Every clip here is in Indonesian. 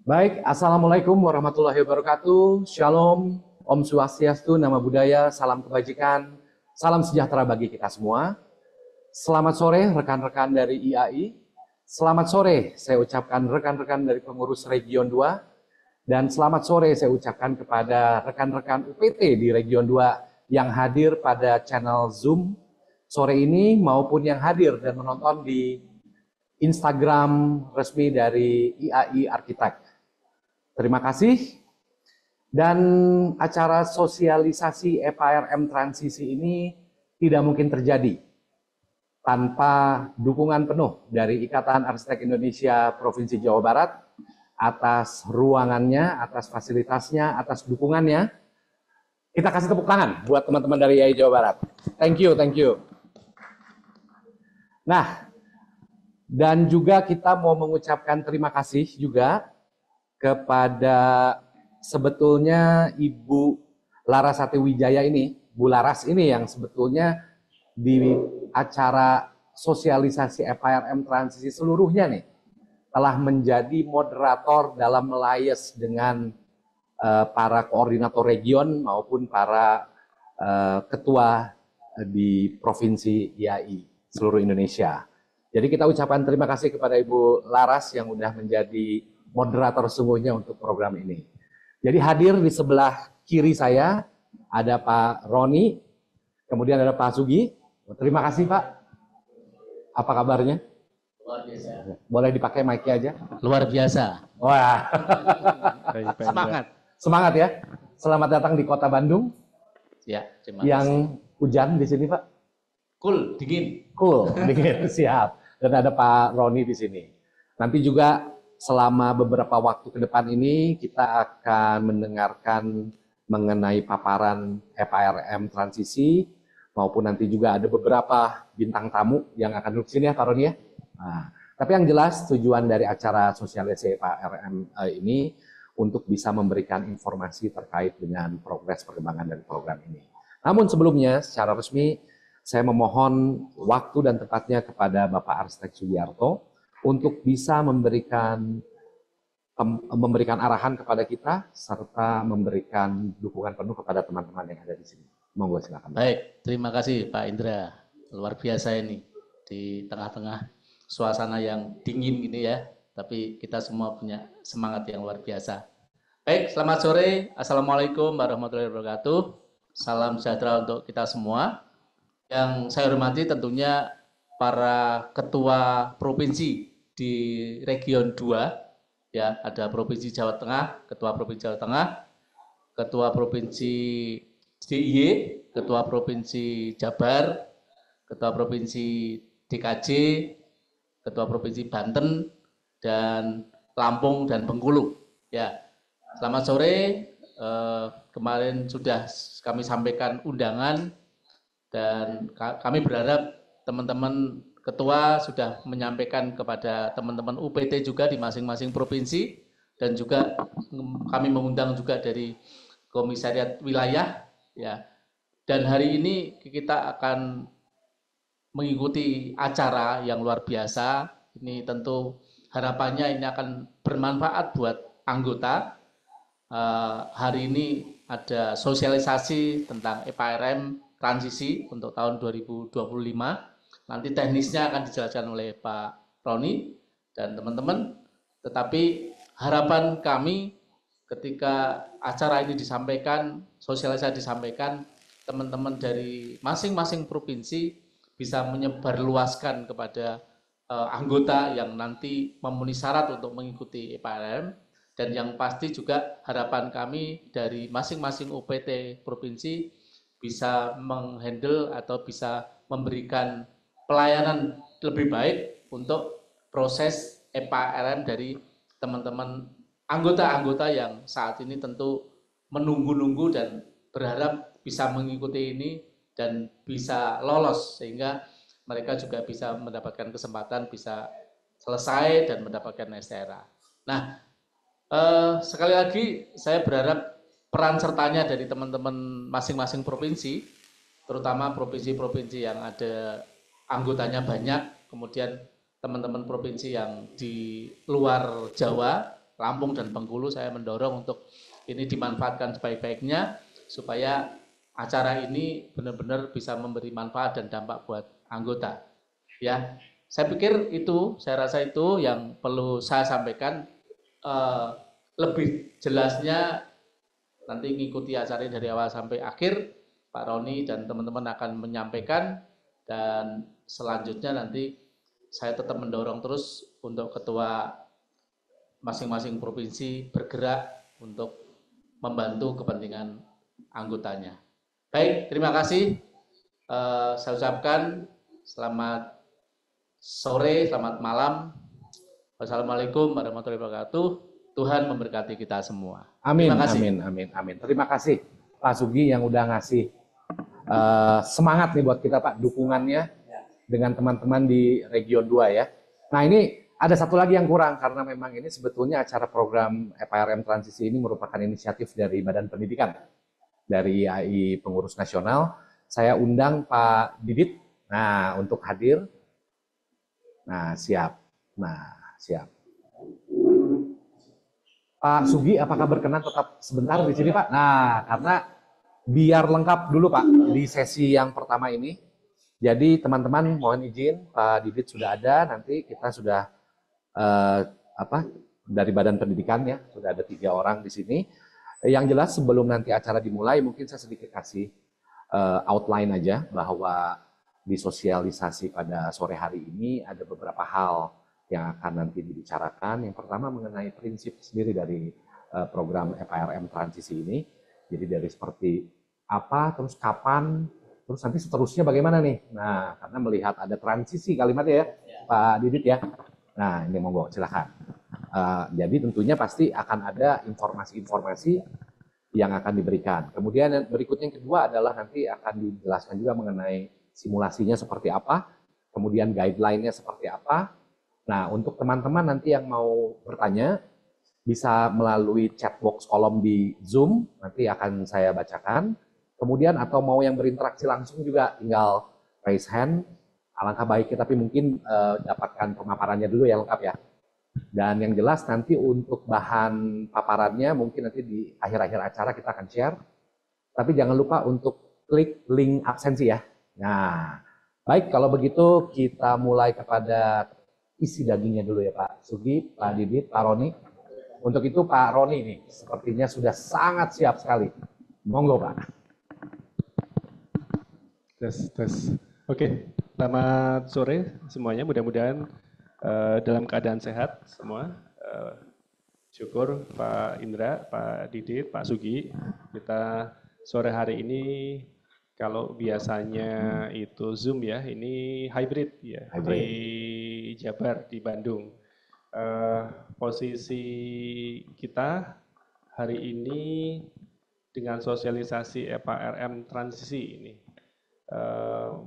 Baik, Assalamualaikum warahmatullahi wabarakatuh. Shalom, Om Swastiastu, Nama Budaya, salam kebajikan, salam sejahtera bagi kita semua. Selamat sore rekan-rekan dari IAI. Selamat sore saya ucapkan rekan-rekan dari pengurus Region 2. Dan selamat sore saya ucapkan kepada rekan-rekan UPT di Region 2 yang hadir pada channel Zoom sore ini maupun yang hadir dan menonton di Instagram resmi dari IAI Arsitek. Terima kasih. Dan acara sosialisasi EPARM transisi ini tidak mungkin terjadi tanpa dukungan penuh dari Ikatan Arsitek Indonesia Provinsi Jawa Barat atas ruangannya, atas fasilitasnya, atas dukungannya. Kita kasih tepuk tangan buat teman-teman dari IAI Jawa Barat. Thank you, thank you. Nah, dan juga kita mau mengucapkan terima kasih juga kepada sebetulnya Ibu Larasati Wijaya ini, Bu Laras ini yang sebetulnya di acara sosialisasi EPARM transisi seluruhnya nih telah menjadi moderator dalam melayas dengan para koordinator region maupun para ketua di Provinsi IAI seluruh Indonesia. Jadi kita ucapkan terima kasih kepada Ibu Laras yang sudah menjadi moderator sesungguhnya untuk program ini. Jadi hadir di sebelah kiri saya ada Pak Roni, kemudian ada Pak Sugi. Terima kasih Pak. Apa kabarnya? Luar biasa. Boleh dipakai mic-nya aja? Luar biasa. Wah. Semangat. Semangat ya. Selamat datang di Kota Bandung. Ya, terima kasih. Yang hujan di sini Pak. Cool, dingin. Cool, dingin, siap. Dan ada Pak Roni di sini. Nanti juga selama beberapa waktu ke depan ini kita akan mendengarkan mengenai paparan EPARM transisi maupun nanti juga ada beberapa bintang tamu yang akan duduk sini ya Pak Roni ya. Nah, tapi yang jelas tujuan dari acara sosialisasi EPARM ini untuk bisa memberikan informasi terkait dengan progres perkembangan dari program ini. Namun sebelumnya secara resmi saya memohon waktu dan tepatnya kepada Bapak Arsitek Sugiarto untuk bisa memberikan arahan kepada kita serta memberikan dukungan penuh kepada teman-teman yang ada di sini. Monggo silakan. Baik, terima kasih Pak Indra. Luar biasa ini di tengah-tengah suasana yang dingin gini ya, tapi kita semua punya semangat yang luar biasa. Baik, selamat sore. Assalamualaikum warahmatullahi wabarakatuh. Salam sejahtera untuk kita semua. Yang saya hormati tentunya para ketua provinsi di Region 2, ya, ada Provinsi Jawa Tengah, Ketua Provinsi Jawa Tengah, Ketua Provinsi DIY, Ketua Provinsi Jabar, Ketua Provinsi DKJ, Ketua Provinsi Banten, dan Lampung dan Bengkulu. Ya, selamat sore. Kemarin sudah kami sampaikan undangan dan kami berharap teman-teman ketua sudah menyampaikan kepada teman-teman UPT juga di masing-masing provinsi dan juga kami mengundang juga dari komisariat wilayah ya. Dan hari ini kita akan mengikuti acara yang luar biasa. Ini tentu harapannya ini akan bermanfaat buat anggota. Hari ini ada sosialisasi tentang EPARM transisi untuk tahun 2025. Nanti teknisnya akan dijelaskan oleh Pak Roni dan teman-teman. Tetapi harapan kami ketika acara ini disampaikan, sosialisasi disampaikan, teman-teman dari masing-masing provinsi bisa menyebarluaskan kepada anggota yang nanti memenuhi syarat untuk mengikuti EPARM. Dan yang pasti juga harapan kami dari masing-masing UPT provinsi bisa menghandle atau bisa memberikan pelayanan lebih baik untuk proses EPARM dari teman-teman anggota-anggota yang saat ini tentu menunggu-nunggu dan berharap bisa mengikuti ini dan bisa lolos sehingga mereka juga bisa mendapatkan kesempatan bisa selesai dan mendapatkan STRA. Nah, sekali lagi saya berharap peran sertanya dari teman-teman masing-masing provinsi, terutama provinsi-provinsi yang ada anggotanya banyak, kemudian teman-teman provinsi yang di luar Jawa, Lampung dan Bengkulu saya mendorong untuk ini dimanfaatkan sebaik-baiknya supaya acara ini benar-benar bisa memberi manfaat dan dampak buat anggota. Ya, saya pikir itu, saya rasa itu yang perlu saya sampaikan. Lebih jelasnya nanti ngikuti acara dari awal sampai akhir, Pak Roni dan teman-teman akan menyampaikan, dan selanjutnya nanti saya tetap mendorong terus untuk ketua masing-masing provinsi bergerak untuk membantu kepentingan anggotanya. Baik, terima kasih. Saya ucapkan selamat sore, selamat malam. Wassalamualaikum warahmatullahi wabarakatuh. Tuhan memberkati kita semua. Amin, Terima kasih. amin. Terima kasih Pak Sugi yang udah ngasih semangat nih buat kita Pak, dukungannya dengan teman-teman di Region 2 ya. Nah ini ada satu lagi yang kurang, karena memang ini sebetulnya acara program EPRM Transisi ini merupakan inisiatif dari Badan Pendidikan, dari IAI Pengurus Nasional. Saya undang Pak Didit, nah untuk hadir. Nah siap. Pak Sugi, apakah berkenan tetap sebentar di sini Pak? Nah, karena biar lengkap dulu Pak di sesi yang pertama ini. Jadi teman-teman mohon izin, Pak Didit sudah ada, nanti kita sudah dari Badan Pendidikan ya, sudah ada 3 orang di sini. Yang jelas sebelum nanti acara dimulai, mungkin saya sedikit kasih outline aja bahwa di sosialisasi pada sore hari ini ada beberapa hal yang akan nanti dibicarakan. Yang pertama mengenai prinsip sendiri dari program EPRM Transisi ini. Jadi dari seperti apa, terus kapan, terus nanti seterusnya bagaimana nih. Nah, karena melihat ada transisi kalimatnya ya, Pak Didit ya. Nah, ini monggo silakan. Jadi tentunya pasti akan ada informasi-informasi yang akan diberikan. Kemudian yang berikutnya yang kedua adalah nanti akan dijelaskan juga mengenai simulasinya seperti apa, kemudian guideline-nya seperti apa. Nah, untuk teman-teman nanti yang mau bertanya, bisa melalui chat box kolom di Zoom, nanti akan saya bacakan. Kemudian atau mau yang berinteraksi langsung juga tinggal raise hand. Alangkah baiknya, tapi mungkin dapatkan pemaparannya dulu ya lengkap ya. Dan yang jelas nanti untuk bahan paparannya mungkin nanti di akhir-akhir acara kita akan share. Tapi jangan lupa untuk klik link absensi ya. Nah, baik kalau begitu kita mulai kepada isi dagingnya dulu ya Pak Sugi, Pak Didit, Pak Roni. Untuk itu Pak Roni nih sepertinya sudah sangat siap sekali. Monggo Pak. Tes. Oke, selamat sore semuanya. Mudah-mudahan dalam keadaan sehat semua. Syukur Pak Indra, Pak Didit, Pak Sugi. Kita sore hari ini kalau biasanya itu Zoom ya, ini hybrid ya, di Jabar, di Bandung. Posisi kita hari ini dengan sosialisasi EPRM Transisi ini.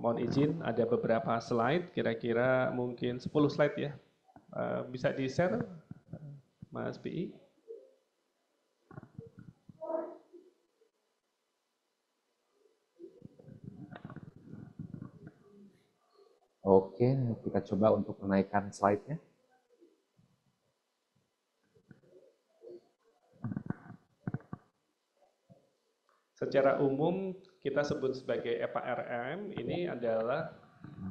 Mohon izin ada beberapa slide, kira-kira mungkin 10 slide ya. Bisa di-share Mas PI? Oke, kita coba untuk menaikkan slide-nya. Secara umum kita sebut sebagai EPRM ini adalah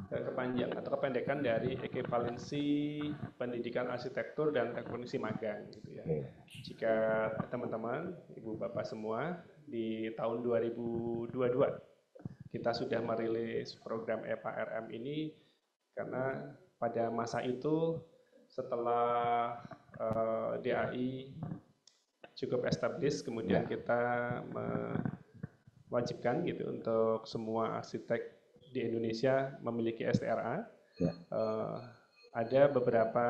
kepanjangan atau kependekan dari ekivalensi pendidikan arsitektur dan teknologi magang gitu ya. Jika teman-teman, Ibu Bapak semua di tahun 2022 kita sudah merilis program EPRM ini karena pada masa itu setelah DAI cukup established, kemudian kita mewajibkan gitu untuk semua arsitek di Indonesia memiliki STRA. Ada beberapa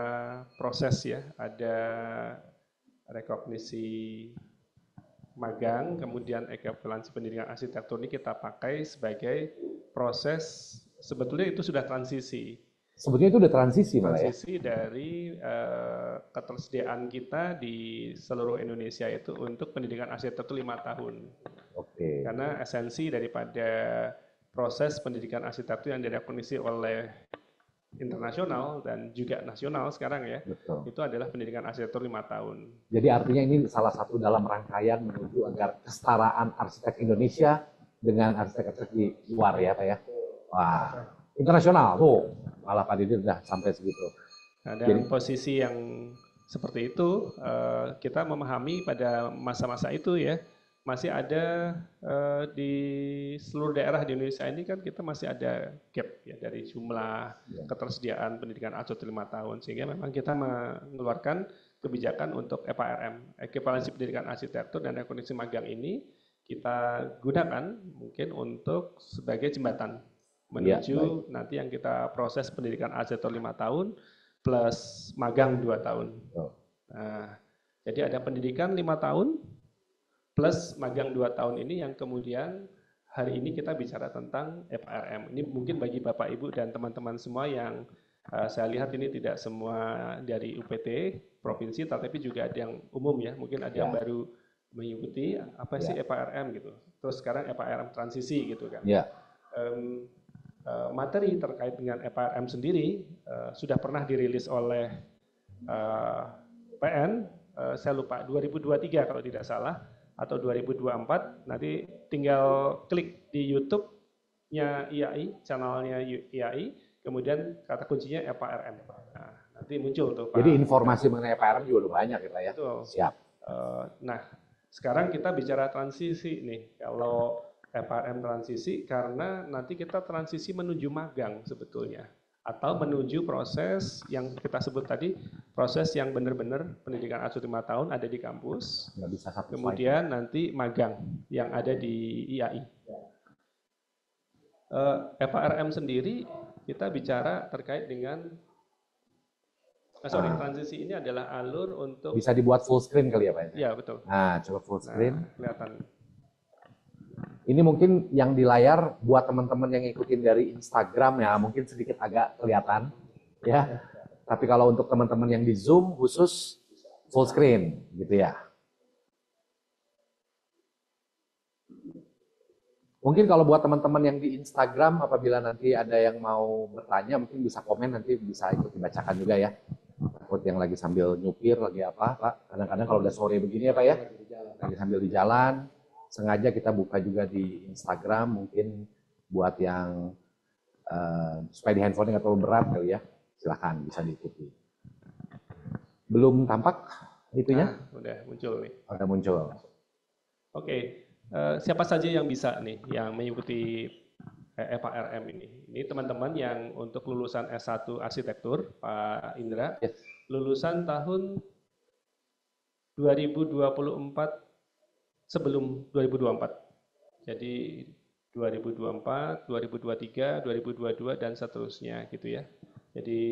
proses ya, ada rekognisi magang, kemudian ekivalensi pendidikan arsitektur ini kita pakai sebagai proses, sebetulnya itu sudah transisi. Sebetulnya itu udah transisi malah ya? Transisi dari ketersediaan kita di seluruh Indonesia itu untuk pendidikan arsitektur 5 tahun. Oke. Karena esensi daripada proses pendidikan arsitektur yang direkognisi oleh internasional dan juga nasional sekarang ya, Betul. itu adalah pendidikan arsitektur 5 tahun. Jadi artinya ini salah satu dalam rangkaian menuju agar kesetaraan arsitek Indonesia dengan arsitek-arsitek di luar ya Pak ya. Wah, internasional tuh. Malah Pak Didi udah sampai segitu. Nah, dan posisi yang seperti itu kita memahami pada masa-masa itu ya, masih ada di seluruh daerah di Indonesia ini kan kita masih ada gap ya dari jumlah ketersediaan pendidikan arsitektur 5 tahun, sehingga memang kita mengeluarkan kebijakan untuk EPARM, ekivalensi pendidikan arsitektur dan rekognisi magang ini kita gunakan mungkin untuk sebagai jembatan menuju nanti yang kita proses pendidikan arsitektur 5 tahun plus magang 2 tahun. Nah, jadi ada pendidikan 5 tahun plus magang 2 tahun ini yang kemudian hari ini kita bicara tentang FRM. Ini mungkin bagi Bapak Ibu dan teman-teman semua yang saya lihat ini tidak semua dari UPT provinsi, tetapi juga ada yang umum ya. Mungkin ada yang baru mengikuti apa sih FRM gitu. Terus sekarang FRM transisi gitu kan. Materi terkait dengan FRM sendiri sudah pernah dirilis oleh PN, saya lupa 2023 kalau tidak salah, atau 2024, nanti tinggal klik di YouTube-nya IAI, channelnya IAI, kemudian kata kuncinya EPARM. Nah, nanti muncul tuh Pak. Jadi informasi mengenai EPARM juga udah banyak kita ya. Betul. Siap. Nah, sekarang kita bicara transisi nih. Kalau EPARM transisi, karena nanti kita transisi menuju magang sebetulnya. Atau menuju proses yang kita sebut tadi, proses yang benar-benar pendidikan arsitektur 5 tahun ada di kampus, kemudian nanti magang yang ada di IAI. FRM sendiri kita bicara terkait dengan, transisi ini adalah alur untuk... Bisa dibuat full screen kali ya Pak? Ya, betul. Nah, coba full screen. Nah, kelihatan. Ini mungkin yang di layar buat teman-teman yang ngikutin dari Instagram ya mungkin sedikit agak kelihatan ya. Tapi kalau untuk teman-teman yang di Zoom khusus full screen gitu ya. Mungkin kalau buat teman-teman yang di Instagram apabila nanti ada yang mau bertanya mungkin bisa komen, nanti bisa ikut dibacakan juga ya. Takut yang lagi sambil nyupir lagi apa Pak. Kadang-kadang kalau udah sore begini ya Pak ya. Lagi sambil di jalan. Sengaja kita buka juga di Instagram, mungkin buat yang supaya di handphone nggak terlalu berat kali ya, silahkan bisa diikuti. Belum tampak itunya? Udah muncul nih. Udah muncul. Oke, siapa saja yang bisa nih, yang mengikuti FARM ini? Ini teman-teman yang untuk lulusan S1 Arsitektur, Pak Indra, lulusan tahun 2024 sebelum 2024. Jadi 2024, 2023, 2022 dan seterusnya gitu ya. Jadi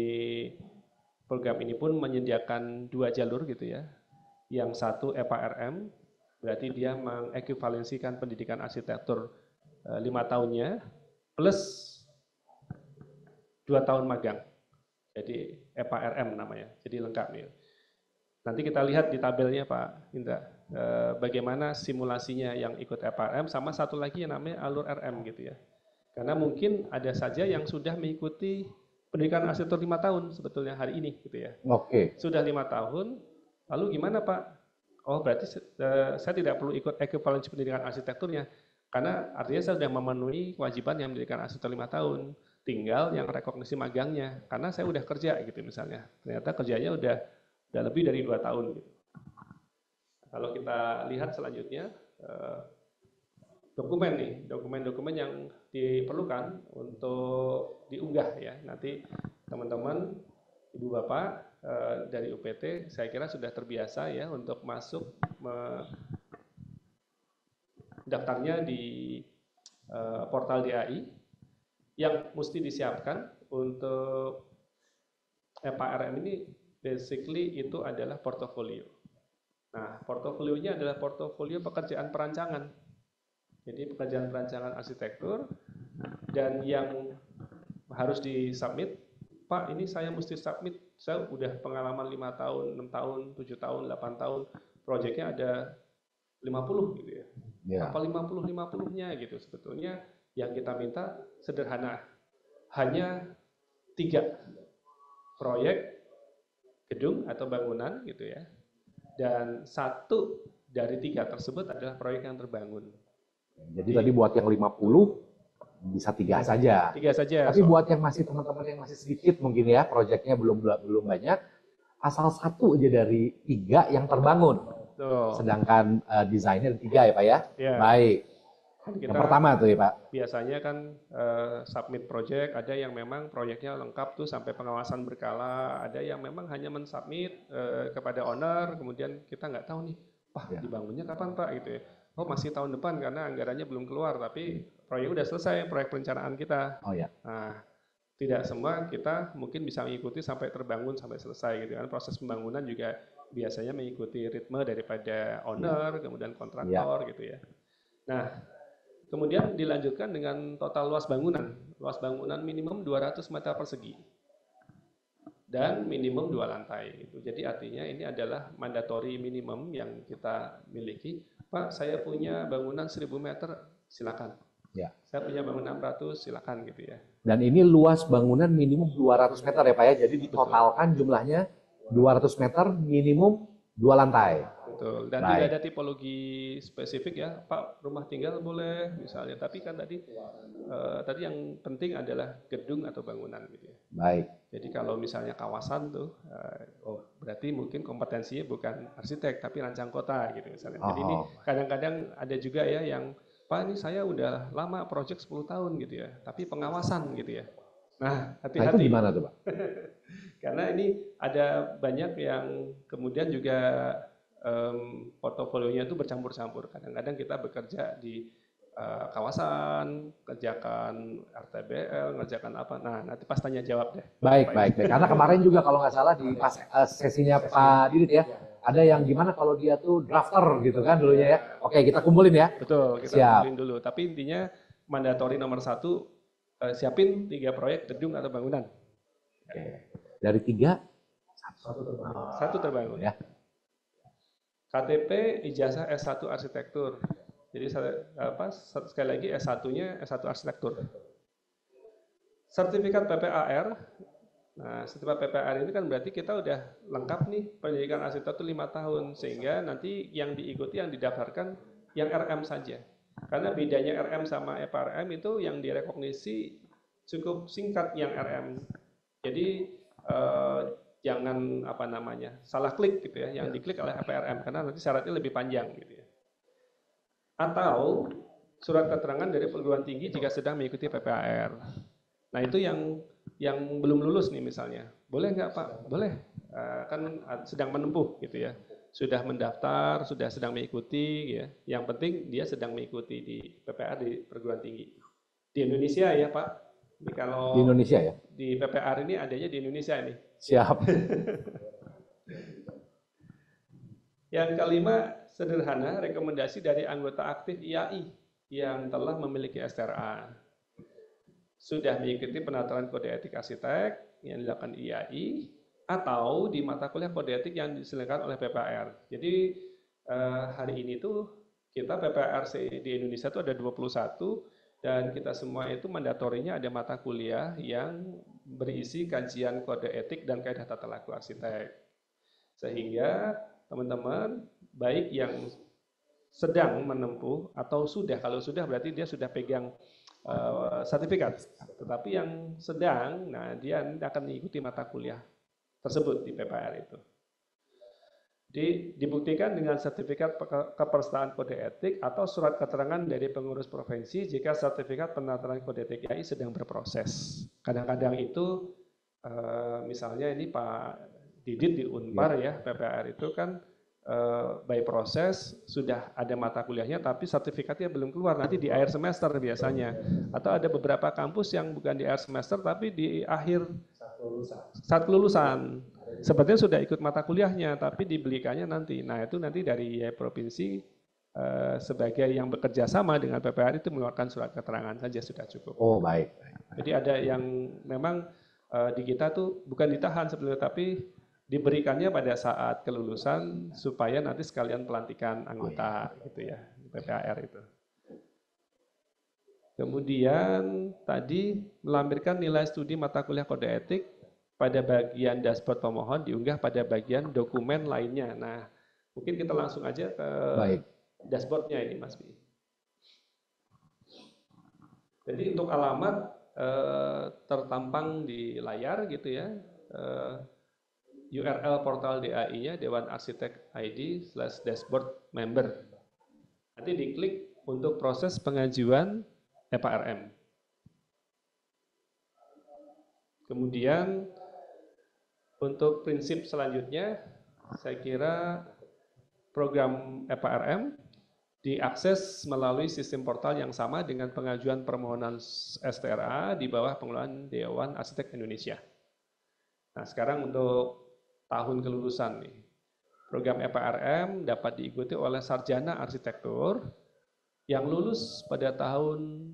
program ini pun menyediakan 2 jalur gitu ya. Yang satu FARM, berarti dia mengekivalensikan pendidikan arsitektur 5 tahunnya plus 2 tahun magang. Jadi FARM namanya. Jadi lengkap nih. Nanti kita lihat di tabelnya Pak Indra, bagaimana simulasinya yang ikut FRM, sama satu lagi yang namanya alur RM gitu ya. Karena mungkin ada saja yang sudah mengikuti pendidikan arsitektur 5 tahun sebetulnya hari ini gitu ya. Oke. Sudah 5 tahun, lalu gimana Pak? Oh berarti saya tidak perlu ikut ekivalensi pendidikan arsitekturnya, karena artinya saya sudah memenuhi kewajiban yang pendidikan arsitektur 5 tahun. Tinggal yang rekognisi magangnya, karena saya udah kerja gitu misalnya. Ternyata kerjanya udah lebih dari 2 tahun. Gitu. Kalau kita lihat selanjutnya, dokumen nih, dokumen-dokumen yang diperlukan untuk diunggah ya. Nanti teman-teman, Ibu Bapak dari UPT, saya kira sudah terbiasa ya untuk masuk daftarnya di portal DAI yang mesti disiapkan untuk FARM ini. Basically itu adalah portofolio. Nah, portofolionya adalah portofolio pekerjaan perancangan. Jadi pekerjaan perancangan arsitektur dan yang harus disubmit, Pak ini saya mesti submit, saya udah pengalaman 5 tahun, 6 tahun, 7 tahun, 8 tahun, proyeknya ada 50 gitu ya. Apa 50-50-nya gitu sebetulnya yang kita minta sederhana. Hanya 3 proyek gedung atau bangunan gitu ya. Dan 1 dari 3 tersebut adalah proyek yang terbangun. Jadi tadi buat yang 50 bisa 3 saja. 3 saja. Tapi buat yang masih teman-teman yang masih sedikit mungkin ya, proyeknya belum banyak, asal 1 aja dari 3 yang terbangun. Sedangkan desainnya ada 3 ya Pak ya? Ya. Baik. Kita Yang pertama tuh ya Pak. Biasanya kan submit project, ada yang memang proyeknya lengkap tuh sampai pengawasan berkala, ada yang memang hanya mensubmit kepada owner, kemudian kita nggak tahu nih, dibangunnya kapan Pak gitu ya. Oh masih tahun depan karena anggarannya belum keluar, tapi proyek udah selesai, proyek perencanaan kita. Oh ya. Nah, tidak semua kita mungkin bisa mengikuti sampai terbangun sampai selesai gitu kan. Proses pembangunan juga biasanya mengikuti ritme daripada owner, kemudian kontraktor gitu ya. Nah, kemudian dilanjutkan dengan total luas bangunan. Luas bangunan minimum 200 meter persegi. Dan minimum 2 lantai. Jadi artinya ini adalah mandatory minimum yang kita miliki. Pak, saya punya bangunan 1000 meter, silakan. Ya. Saya punya bangunan 600, silakan gitu ya. Dan ini luas bangunan minimum 200 meter ya Pak ya. Jadi ditotalkan jumlahnya 200 meter minimum 2 lantai. Betul. Dan tidak ada tipologi spesifik ya, Pak, rumah tinggal boleh misalnya. Tapi kan tadi yang penting adalah gedung atau bangunan gitu ya. Baik. Jadi kalau misalnya kawasan tuh, berarti mungkin kompetensinya bukan arsitek tapi rancang kota gitu misalnya. Jadi ini kadang-kadang ada juga ya yang, Pak ini saya udah lama proyek 10 tahun gitu ya, tapi pengawasan gitu ya. Nah, hati-hati. Nah, itu gimana tuh Pak? Karena ini ada banyak yang kemudian juga portofolionya itu bercampur-campur. Kadang-kadang kita bekerja di kawasan, kerjakan RTBL, ngerjakan apa. Nah, nanti pas tanya jawab deh. Baik. Karena kemarin juga kalau nggak salah di pas sesinya Pak Didit ya, ada yang gimana kalau dia tuh drafter gitu kan dulunya ya. Oke, kita kumpulin ya. Betul, kita kumpulin dulu. Tapi intinya mandatori nomor 1, siapin 3 proyek gedung atau bangunan. Oke. Dari 3, 1 terbangun. Ya. KTP ijazah S1 arsitektur. Jadi sekali lagi S1-nya S1 arsitektur. Sertifikat PPAR. Nah, sertifikat PPAR ini kan berarti kita udah lengkap nih pendidikan arsitektur 5 tahun sehingga nanti yang diikuti yang didaftarkan yang RM saja. Karena bedanya RM sama FRM itu yang direkognisi cukup singkat yang RM. Jadi jangan salah klik gitu ya, yang diklik oleh FRM karena nanti syaratnya lebih panjang gitu ya. Atau surat keterangan dari perguruan tinggi jika sedang mengikuti PPAR. Nah itu yang belum lulus nih misalnya, boleh nggak Pak? Boleh, kan sedang menempuh gitu ya, sudah mendaftar, sudah sedang mengikuti ya. Yang penting dia sedang mengikuti di PPAR di perguruan tinggi di Indonesia ya Pak. Jadi kalau di Indonesia ya? Di PPAR ini adanya di Indonesia nih. Siap. Yang kelima, sederhana, rekomendasi dari anggota aktif IAI yang telah memiliki STRA. Sudah mengikuti penataran kode etik arsitek yang dilakukan IAI, atau di mata kuliah kode etik yang diselenggarakan oleh PPAR. Jadi hari ini tuh kita PPAR di Indonesia itu ada 21, dan kita semua itu mandatorinya ada mata kuliah yang berisi kajian kode etik dan kaidah tata laku arsitek. Sehingga teman-teman baik yang sedang menempuh atau sudah, kalau sudah berarti dia sudah pegang sertifikat. Tetapi yang sedang, nah dia akan mengikuti mata kuliah tersebut di PPAR itu. Dibuktikan dengan sertifikat kepesertaan kode etik atau surat keterangan dari pengurus provinsi jika sertifikat penataran kode etik IAI sedang berproses. Kadang-kadang itu misalnya ini Pak Didit di Unpar ya, PPAR itu kan by proses sudah ada mata kuliahnya tapi sertifikatnya belum keluar, nanti di akhir semester biasanya. Atau ada beberapa kampus yang bukan di akhir semester tapi di akhir saat kelulusan. Sepertinya sudah ikut mata kuliahnya tapi dibelikannya nanti. Nah itu nanti dari provinsi sebagai yang bekerja sama dengan PPAR itu mengeluarkan surat keterangan saja sudah cukup. Oh baik. Jadi ada yang memang di kita tuh bukan ditahan sebetulnya tapi diberikannya pada saat kelulusan supaya nanti sekalian pelantikan anggota gitu ya, PPAR itu. Kemudian tadi melampirkan nilai studi mata kuliah kode etik pada bagian dashboard pemohon diunggah pada bagian dokumen lainnya. Nah, mungkin kita langsung aja ke dashboardnya ini, Mas Bi. Jadi untuk alamat tertampang di layar gitu ya. URL portal DAI-nya Dewan Arsitek ID/dashboard member. Nanti diklik untuk proses pengajuan EPARM. Kemudian untuk prinsip selanjutnya, saya kira program EPARM diakses melalui sistem portal yang sama dengan pengajuan permohonan STRA di bawah pengelolaan Dewan Arsitek Indonesia. Nah, sekarang untuk tahun kelulusan nih. Program EPARM dapat diikuti oleh sarjana arsitektur yang lulus pada tahun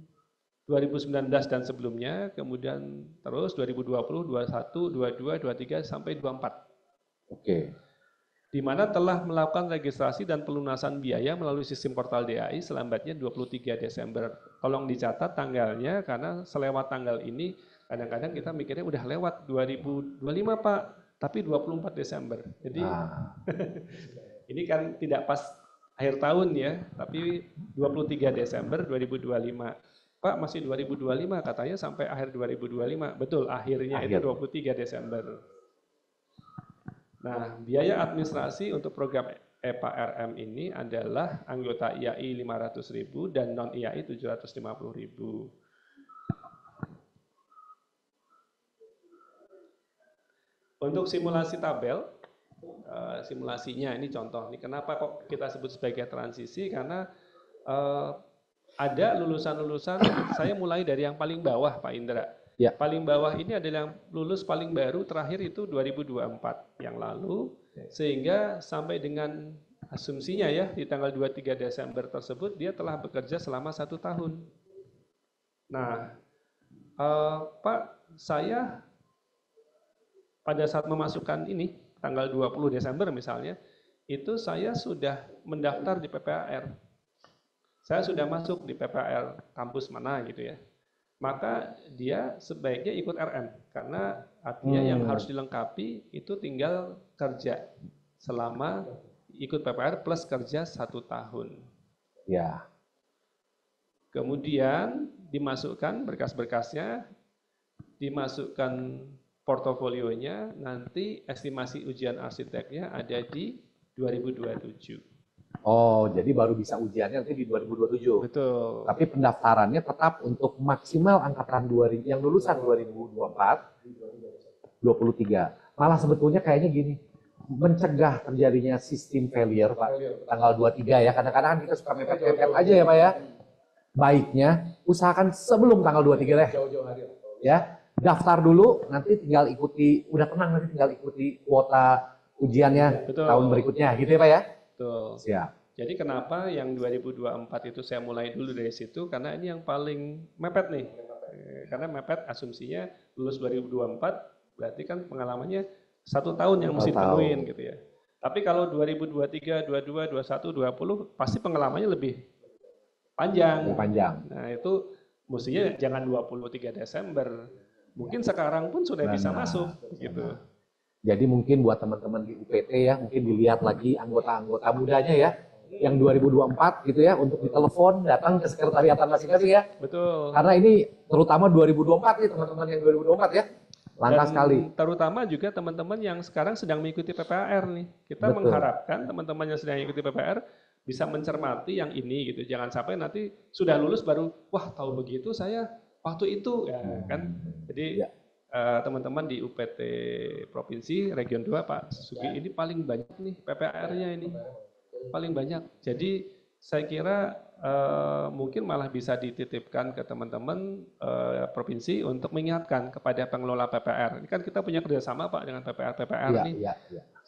2019 dan sebelumnya, kemudian terus 2020, 21, 22, 23 sampai 24. Oke. Di mana telah melakukan registrasi dan pelunasan biaya melalui sistem portal DAI selambatnya 23 Desember. Tolong dicatat tanggalnya karena selewat tanggal ini kadang-kadang kita mikirnya udah lewat 2025 Pak, tapi 24 Desember. Jadi ini kan tidak pas akhir tahun ya, tapi 23 Desember 2025. Pak masih 2025 katanya sampai akhir 2025. Betul, akhirnya itu 23 Desember. Nah, biaya administrasi untuk program EPARM ini adalah anggota IAI 500.000 dan non IAI 750.000. Untuk simulasi tabel, simulasinya ini contoh. Ini kenapa kok kita sebut sebagai transisi? Karena ada lulusan-lulusan, saya mulai dari yang paling bawah Pak Indra. Ya. Paling bawah ini adalah yang lulus paling baru terakhir itu 2024 yang lalu, sehingga sampai dengan asumsinya ya di tanggal 23 Desember tersebut dia telah bekerja selama 1 tahun. Nah, Pak, saya pada saat memasukkan ini, tanggal 20 Desember misalnya, itu saya sudah mendaftar di PPAR. Saya sudah masuk di PPAR kampus mana gitu ya. Maka dia sebaiknya ikut RM, karena artinya yang harus dilengkapi itu tinggal kerja selama ikut PPAR plus kerja 1 tahun. Ya. Kemudian dimasukkan berkas-berkasnya, dimasukkan portofolionya, nanti estimasi ujian arsiteknya ada di 2027. Oh, jadi baru bisa ujiannya nanti di 2027. Betul. Tapi pendaftarannya tetap untuk maksimal angkatan 2000 yang lulusan 2024 23. Malah sebetulnya kayaknya gini, mencegah terjadinya sistem failure Pak, tanggal 23 ya. Kadang-kadang kan kita suka mepet-mepet aja ya Pak ya. Baiknya usahakan sebelum tanggal 23 deh. Jauh-jauh hari. Ya. Daftar dulu, nanti tinggal ikuti, udah tenang nanti tinggal ikuti kuota ujiannya tahun berikutnya, gitu ya Pak ya? Betul. Siap. Jadi kenapa yang 2024 itu saya mulai dulu dari situ, karena ini yang paling mepet nih. Karena mepet asumsinya lulus 2024, berarti kan pengalamannya 1 tahun yang mesti dipenuhin gitu ya. Tapi kalau 2023, 22, 21, 20, pasti pengalamannya lebih panjang. Lebih panjang. Nah itu mestinya jangan 23 Desember. Mungkin sekarang pun sudah bisa masuk gitu. Jadi mungkin buat teman-teman di UPT ya, mungkin dilihat lagi anggota-anggota mudanya ya, yang 2024 gitu ya, untuk ditelepon, datang ke sekretariatan masing-masing ya. Betul. Karena ini terutama 2024 nih teman-teman yang 2024 ya, langka sekali. Terutama juga teman-teman yang sekarang sedang mengikuti PPAR nih. Kita mengharapkan teman-teman yang sedang mengikuti PPAR bisa mencermati yang ini gitu. Jangan sampai nanti sudah lulus baru, wah tahu begitu saya waktu itu ya kan. Jadi teman-teman di UPT Provinsi Region 2 Pak Sugi ini paling banyak nih PPAR-nya ini. Paling banyak. Jadi saya kira mungkin malah bisa dititipkan ke teman-teman provinsi untuk mengingatkan kepada pengelola PPAR. Ini kan kita punya kerjasama Pak dengan PPAR nih.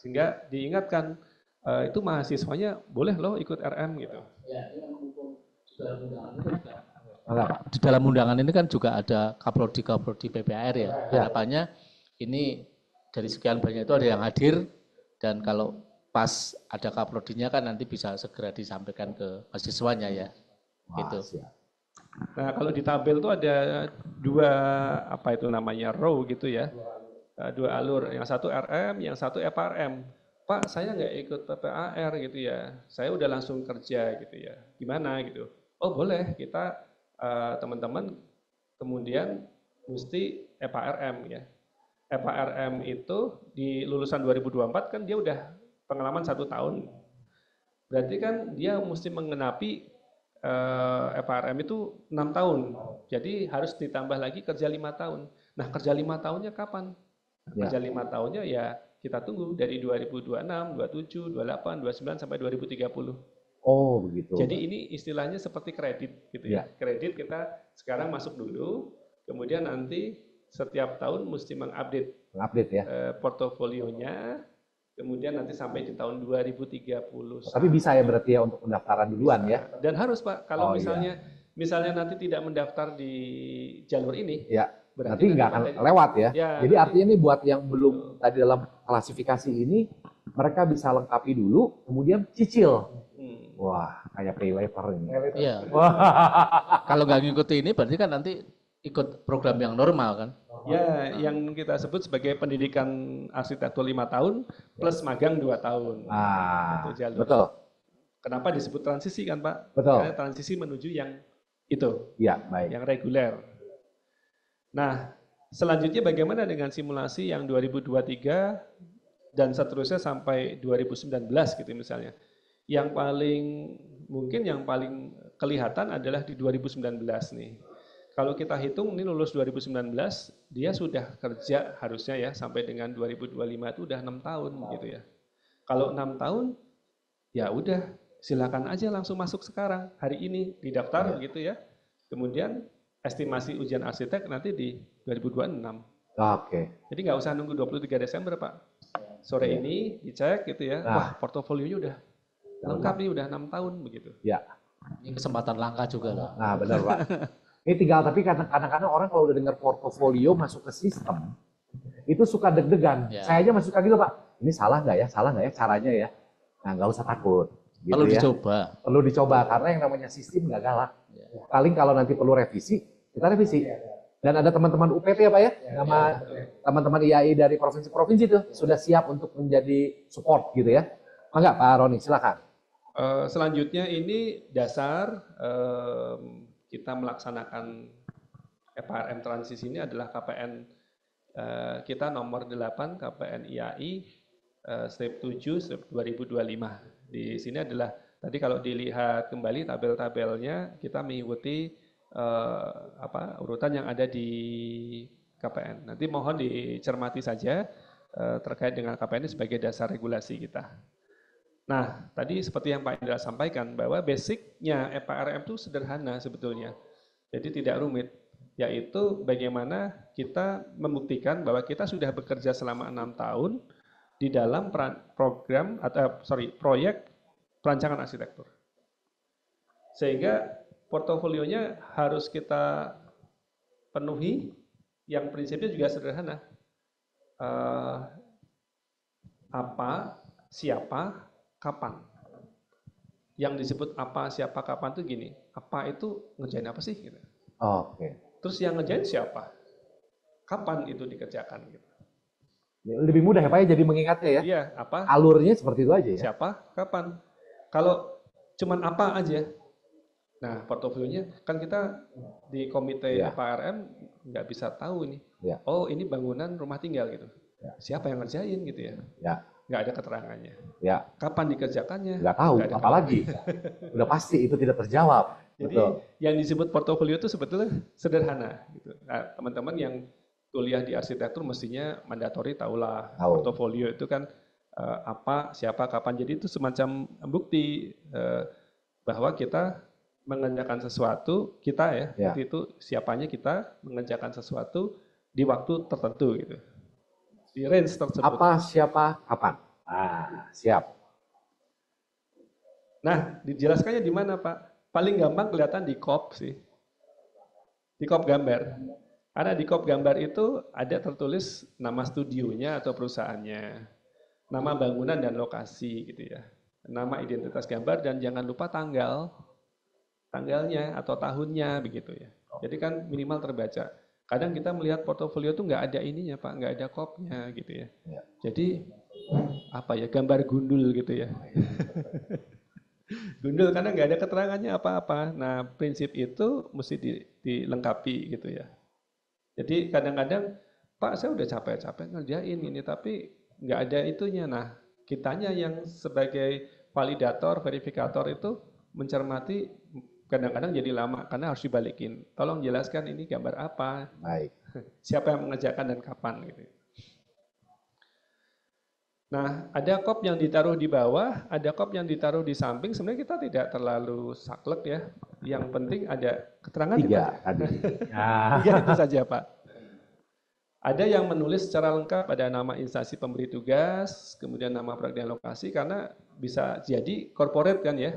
Sehingga diingatkan itu mahasiswanya boleh loh ikut RM gitu. Ya, ini hukum di dalam undangan ini kan juga ada kaprodi PPAR ya. Harapannya ini dari sekian banyak itu ada yang hadir, dan kalau pas ada kaprodinya kan nanti bisa segera disampaikan ke mahasiswanya ya. Gitu. Nah, kalau di tabel itu ada dua apa itu namanya row gitu ya. Dua alur, yang satu RM, yang satu FRM. Pak, saya nggak ikut PPAR gitu ya. Saya udah langsung kerja gitu ya. Gimana gitu? Oh, boleh. Kita teman-teman kemudian mesti FARM ya. FARM itu di lulusan 2024 kan dia udah pengalaman 1 tahun. Berarti kan dia mesti mengenapi FARM itu 6 tahun. Jadi harus ditambah lagi kerja 5 tahun. Nah, kerja 5 tahunnya kapan? Kerja 5 tahunnya ya kita tunggu dari 2026, 27, 28, 29 sampai 2030. Oh, begitu. Jadi ini istilahnya seperti kredit gitu ya. Kredit kita sekarang masuk dulu, kemudian nanti setiap tahun mesti mengupdate ya. Portofolionya, kemudian nanti sampai di tahun 2030. Tapi bisa ya berarti ya untuk pendaftaran duluan Bisa. ya. Dan harus Pak, kalau misalnya nanti tidak mendaftar di jalur ini, berarti nggak akan lewat ya. Jadi artinya ini buat yang belum tadi dalam klasifikasi ini, mereka bisa lengkapi dulu, kemudian cicil. Wah, kayak pay later ini. Iya. Kalau nggak ngikuti ini berarti kan nanti ikut program yang normal kan? Ya, yang kita sebut sebagai pendidikan arsitektur 5 tahun plus magang 2 tahun. Itu jalur. Betul. Kenapa disebut transisi kan Pak? Betul. Karena transisi menuju yang itu. Iya, baik. Yang reguler. Nah, selanjutnya bagaimana dengan simulasi yang 2023 dan seterusnya sampai 2019 gitu misalnya. Yang paling kelihatan adalah di 2019 nih. Kalau kita hitung ini lulus 2019, dia sudah kerja harusnya ya sampai dengan 2025 itu udah 6 tahun begitu ya. Kalau 6 tahun ya udah silakan aja langsung masuk sekarang, hari ini didaftar begitu ya. Kemudian estimasi ujian arsitek nanti di 2026. Oke. Jadi nggak usah nunggu 23 Desember Pak. Sore ini dicek gitu ya, wah portofolionya udah lengkap nih, udah 6 tahun begitu. Ya. Ini kesempatan langka juga loh. Nah benar Pak. Ini tinggal tapi kadang-kadang orang kalau udah dengar portofolio masuk ke sistem, itu suka deg-degan. Saya aja masih suka gitu Pak. Ini salah nggak ya? Salah nggak ya caranya ya? Nah nggak usah takut. Gitu perlu ya. dicoba. Perlu dicoba karena yang namanya sistem nggak galak. Paling kalau nanti perlu revisi, kita revisi. Dan ada teman-teman UPT ya Pak ya, sama teman-teman IAI dari provinsi-provinsi itu sudah siap untuk menjadi support gitu ya. Enggak Pak Roni, silakan. Selanjutnya ini dasar kita melaksanakan FRM transisi ini adalah KPN kita nomor 8 KPN IAI strip 7 strip 2025. Di sini adalah tadi kalau dilihat kembali tabel-tabelnya kita mengikuti urutan yang ada di KPN. Nanti mohon dicermati saja terkait dengan KPN ini sebagai dasar regulasi kita. Nah, tadi seperti yang Pak Indra sampaikan bahwa basicnya FARM itu sederhana sebetulnya. Jadi tidak rumit, yaitu bagaimana kita membuktikan bahwa kita sudah bekerja selama 6 tahun di dalam proyek perancangan arsitektur. Sehingga portofolionya harus kita penuhi, yang prinsipnya juga sederhana. Apa, siapa, kapan. Yang disebut apa, siapa, kapan itu gini, apa itu ngerjain apa sih? Gitu. Oke. Terus yang ngerjain siapa? Kapan itu dikerjakan? Gitu. Lebih mudah ya Pak ya jadi mengingatnya ya? Iya, apa? Alurnya seperti itu aja ya? Siapa, kapan. Kalau cuman apa aja, nah portofolionya kan kita di komite FARM nggak bisa tahu ini. Oh ini bangunan rumah tinggal gitu. Siapa yang ngerjain gitu ya? Nggak ada keterangannya. Kapan dikerjakannya? Nggak tahu, apalagi. Udah pasti itu tidak terjawab. Jadi yang disebut portofolio itu sebetulnya sederhana. Gitu. Nah, teman-teman yang kuliah di arsitektur mestinya mandatori tahulah portofolio itu kan apa, siapa, kapan. Jadi itu semacam bukti bahwa kita mengerjakan sesuatu, kita ya, waktu itu siapanya kita mengerjakan sesuatu di waktu tertentu gitu. Di range tersebut. Apa, siapa, kapan. Siap. Nah, dijelaskannya di mana Pak? Paling gampang kelihatan di KOP sih. Di KOP gambar. Karena di KOP gambar itu ada tertulis nama studionya atau perusahaannya, nama bangunan dan lokasi gitu ya, nama identitas gambar dan jangan lupa tanggal. tanggalnya atau tahunnya begitu ya. Jadi kan minimal terbaca. Kadang kita melihat portofolio tuh nggak ada ininya Pak, nggak ada kopnya gitu ya. Ya. Jadi apa ya, gambar gundul gitu ya. Gundul karena nggak ada keterangannya apa-apa. Nah prinsip itu mesti dilengkapi gitu ya. Jadi kadang-kadang Pak saya udah capek-capek ngerjain ini tapi nggak ada itunya. Nah kitanya yang sebagai validator, verifikator itu mencermati kadang-kadang jadi lama karena harus dibalikin. Tolong jelaskan ini gambar apa, Baik. siapa yang mengerjakan dan kapan gitu. Nah, ada kop yang ditaruh di bawah, ada kop yang ditaruh di samping. Sebenarnya kita tidak terlalu saklek ya. Yang penting ada keterangan 3 tadi. Nah, 3 itu saja Pak. Ada yang menulis secara lengkap, ada nama instansi pemberi tugas, kemudian nama proyek dan lokasi, karena bisa jadi corporate kan ya.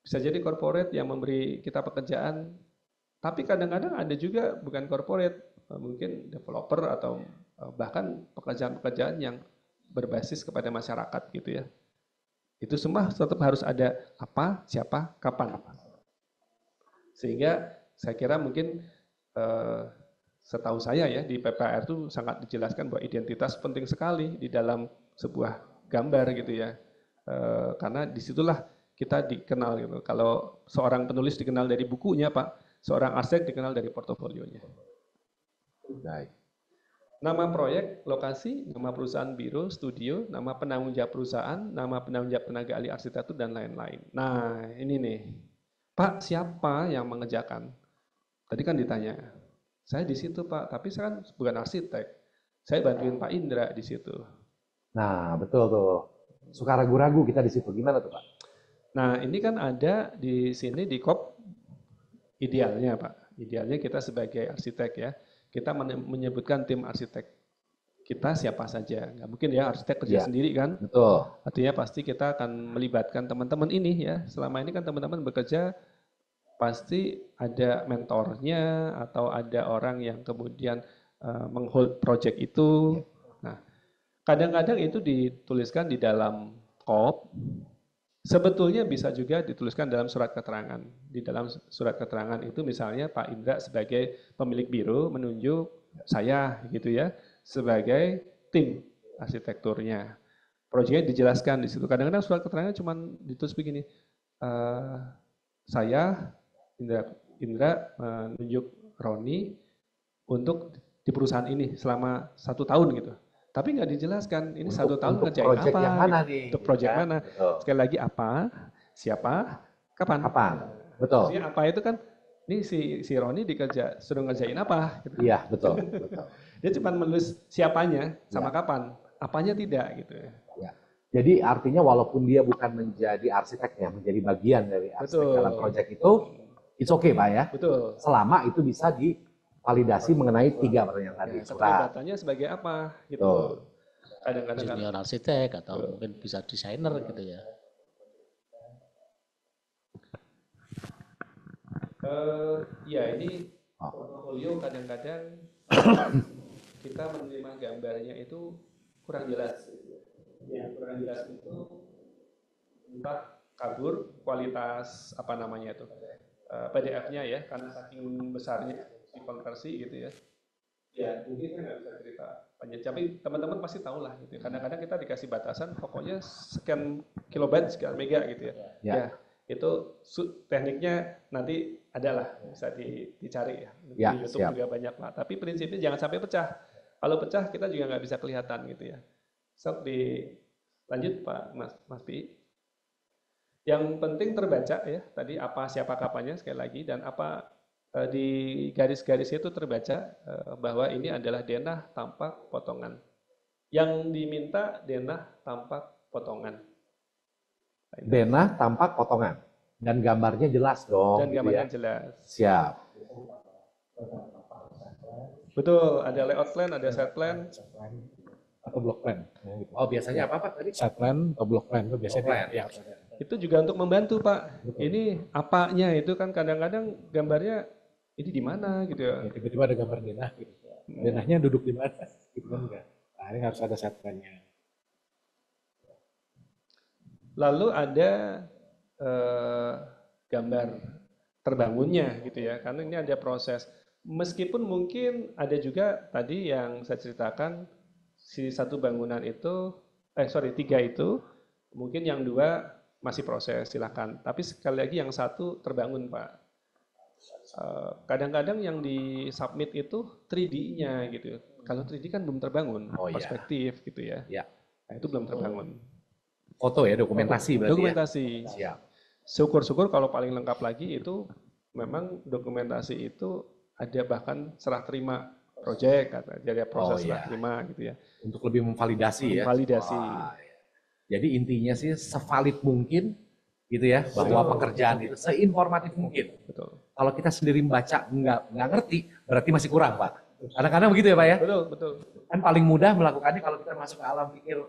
Bisa jadi corporate yang memberi kita pekerjaan. Tapi kadang-kadang ada juga bukan corporate, mungkin developer atau bahkan pekerjaan-pekerjaan yang berbasis kepada masyarakat gitu ya. Itu semua tetap harus ada apa, siapa, kapan. Sehingga saya kira mungkin setahu saya ya di PPR itu sangat dijelaskan bahwa identitas penting sekali di dalam sebuah gambar gitu ya. Karena disitulah kita dikenal gitu. Kalau seorang penulis dikenal dari bukunya Pak, seorang arsitek dikenal dari portofolionya. baik. Nama proyek, lokasi, nama perusahaan biro, studio, nama penanggung jawab perusahaan, nama penanggung jawab tenaga ahli arsitektur, dan lain-lain. Nah, ini nih. Pak, siapa yang mengerjakan? Tadi kan ditanya. Saya di situ, Pak, tapi saya kan bukan arsitek. Saya bantuin Pak Indra di situ. Nah, betul tuh. Suka ragu-ragu kita di situ. Gimana tuh, Pak? Nah, ini kan ada di sini di kop idealnya, Pak. Idealnya kita sebagai arsitek ya. Kita menyebutkan tim arsitek. Kita siapa saja, nggak mungkin ya arsitek kerja Ya, sendiri kan. betul. Artinya pasti kita akan melibatkan teman-teman ini ya. Selama ini kan teman-teman bekerja pasti ada mentornya atau ada orang yang kemudian menghold project itu. Nah, kadang-kadang itu dituliskan di dalam kop. Sebetulnya bisa juga dituliskan dalam surat keterangan. Di dalam surat keterangan itu misalnya Pak Indra sebagai pemilik biro menunjuk saya gitu ya sebagai tim arsitekturnya. Proyeknya dijelaskan di situ. Kadang-kadang surat keterangan cuma ditulis begini, saya Indra menunjuk Roni untuk di perusahaan ini selama 1 tahun gitu. Tapi nggak dijelaskan ini 1 tahun ngerjain project apa, yang mana gitu. nih? Untuk project Ya, mana. betul. Sekali lagi apa, siapa, kapan. Kapan? Betul. Maksudnya apa itu kan, ini si Roni suruh ngerjain apa. Gitu. Iya, betul. Betul. Dia cuma menulis siapanya sama Ya. kapan, apanya tidak gitu. Ya. Jadi artinya walaupun dia bukan menjadi arsiteknya, menjadi bagian dari arsitek Betul. dalam proyek itu, it's okay Pak ya. Betul. Selama itu bisa divalidasi mengenai 3 pertanyaan tadi. Ya, Surat. keterlibatannya sebagai apa gitu. Betul. Kadang-kadang kan. Junior arsitek atau mungkin bisa desainer gitu ya. Ya ini portofolio kadang-kadang kita menerima gambarnya itu kurang jelas. Yang kurang jelas itu entah kabur kualitas apa namanya itu PDF-nya ya karena saking besarnya dikonversi gitu ya. Ya mungkin saya nggak bisa cerita banyak, tapi teman-teman pasti tahu lah gitu. Kadang-kadang kita dikasih batasan pokoknya sekian kilobyte sekian mega gitu ya. Ya itu tekniknya nanti adalah bisa dicari ya. Di YouTube siap. juga banyak lah. Tapi prinsipnya jangan sampai pecah. Kalau pecah kita juga nggak bisa kelihatan gitu ya. So lanjut Pak Mas Pi. Yang penting terbaca ya tadi apa siapa kapannya sekali lagi dan apa di garis-garis itu terbaca bahwa ini adalah denah tampak potongan. Yang diminta denah tampak potongan. Denah tampak potongan dan gambarnya jelas dong. Dan gitu gambarnya ya. jelas. Siap. Betul, ada layout plan, ada set plan. Atau block plan. Oh biasanya apa Pak tadi? Set plan atau block plan itu biasanya Block plan. ya harus ada. Itu juga untuk membantu Pak. Ini apanya itu kan kadang-kadang gambarnya ini di mana gitu ya. Ya, tiba-tiba ada gambar denah gitu. Denahnya duduk di mana? Gitu kan enggak. Nah, ini harus ada set plan-nya. Lalu ada gambar terbangunnya gitu ya, karena ini ada proses. Meskipun mungkin ada juga tadi yang saya ceritakan, si satu bangunan itu, tiga itu, mungkin yang dua masih proses, silakan. Tapi sekali lagi yang satu terbangun Pak. Kadang-kadang yang di submit itu 3D-nya gitu. Kalau 3D kan belum terbangun, Oh, iya. perspektif gitu ya. Ya. Nah, itu belum terbangun. Foto ya, dokumentasi berarti Dokumentasi. ya? Siap. Syukur-syukur kalau paling lengkap lagi itu memang dokumentasi itu ada bahkan serah terima proyek, jadi proses serah terima gitu ya. Untuk lebih memvalidasi ya? Validasi. Ya. Jadi intinya sih sevalid mungkin gitu ya, bahwa pekerjaan itu seinformatif mungkin. Betul. Kalau kita sendiri membaca nggak ngerti, berarti masih kurang Pak. Kadang-kadang begitu ya Pak ya? Betul. Kan paling mudah melakukannya kalau kita masuk ke alam pikir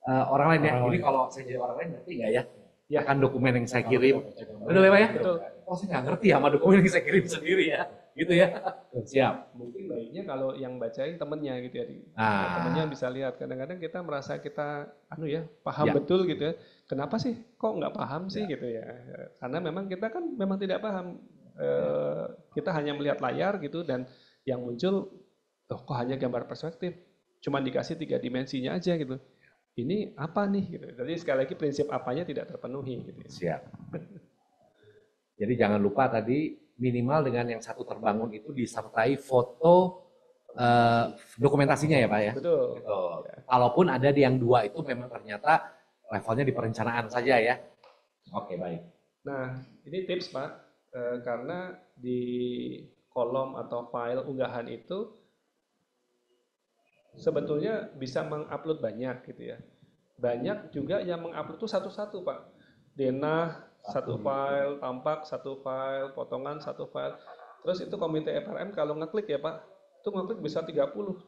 orang lain ya. Ini kalau saya jadi orang lain ngerti nggak ya? Ya kan dokumen yang saya kirim. Betul ya Pak ya? Betul. Oh saya nggak ngerti sama dokumen yang saya kirim sendiri ya. Gitu ya. Siap. Mungkin baiknya kalau yang bacain temennya gitu ya. Ah. Temennya bisa lihat. Kadang-kadang kita merasa kita paham Ya. betul gitu ya. Kenapa sih kok nggak paham sih gitu ya. Karena memang kita kan memang tidak paham. Kita hanya melihat layar gitu dan yang muncul kok hanya gambar perspektif. Cuma dikasih 3 dimensinya aja gitu. Ini apa nih gitu. Jadi sekali lagi prinsip apanya tidak terpenuhi gitu. Siap. Jadi jangan lupa tadi minimal dengan yang satu terbangun itu disertai foto dokumentasinya ya Pak ya? Betul. Kalaupun ada di yang 2 itu memang ternyata levelnya di perencanaan saja ya. Oke, baik. Nah, ini tips Pak, karena di kolom atau file unggahan itu sebetulnya bisa mengupload banyak gitu ya. Banyak juga yang mengupload itu satu-satu Pak. Denah satu file, tampak satu file, potongan satu file. Terus itu komite FRM kalau ngeklik ya Pak, itu ngeklik bisa 30.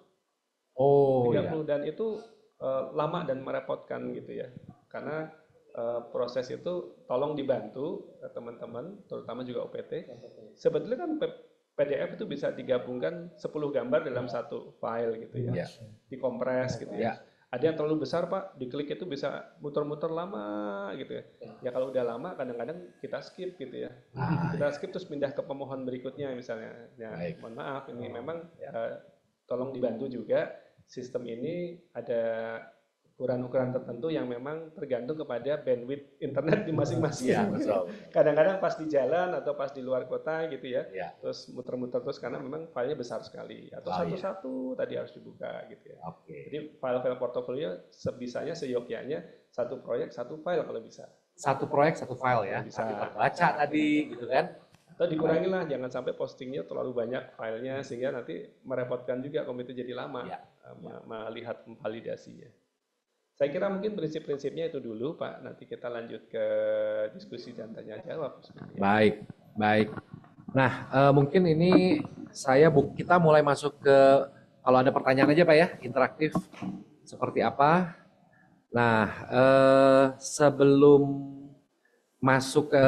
Oh 30 ya. dan itu lama dan merepotkan gitu ya. Karena proses itu tolong dibantu teman-teman, terutama juga OPT. Sebetulnya kan PDF itu bisa digabungkan 10 gambar dalam satu file gitu ya. Dikompres gitu ya. Ada yang terlalu besar Pak, diklik itu bisa muter-muter lama gitu ya. Ya kalau udah lama kadang-kadang kita skip gitu ya. Kita skip terus pindah ke pemohon berikutnya misalnya. Ya, mohon maaf ini memang tolong dibantu juga. Sistem ini ada ukuran-ukuran tertentu yang memang tergantung kepada bandwidth internet di masing-masing. Iya, betul. Kadang-kadang pas di jalan atau pas di luar kota gitu ya. Ya. Terus muter-muter terus karena memang filenya besar sekali. Atau satu-satu tadi harus dibuka gitu ya. Oke. Jadi file-file portofolio sebisanya seyogyanya satu proyek satu file kalau bisa. Satu proyek satu file ya. Bisa. Tapi terbaca tadi gitu kan. Atau dikurangi lah, jangan sampai postingnya terlalu banyak filenya sehingga nanti merepotkan juga komite jadi lama melihat validasinya. Saya kira mungkin prinsip-prinsipnya itu dulu Pak, nanti kita lanjut ke diskusi dan tanya jawab. Baik, baik. Nah, mungkin ini kita mulai masuk ke, kalau ada pertanyaan aja Pak ya, interaktif seperti apa. Nah, sebelum masuk ke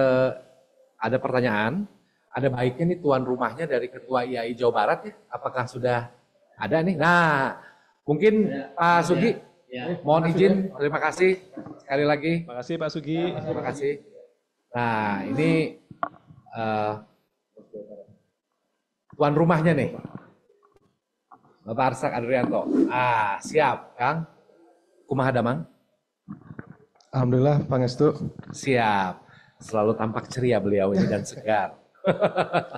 ada pertanyaan, ada baiknya nih tuan rumahnya dari Ketua IAI Jawa Barat ya, apakah sudah ada nih? Nah, mungkin Pak Sugi, mohon izin, terima kasih sekali lagi. Terima kasih Pak Sugi. Terima kasih. Nah, ini tuan rumahnya nih, Bapak Arsak Adrianto. Siap, Kang. Kumaha damang? Alhamdulillah, Pangestu. Siap. Selalu tampak ceria beliau ini dan segar.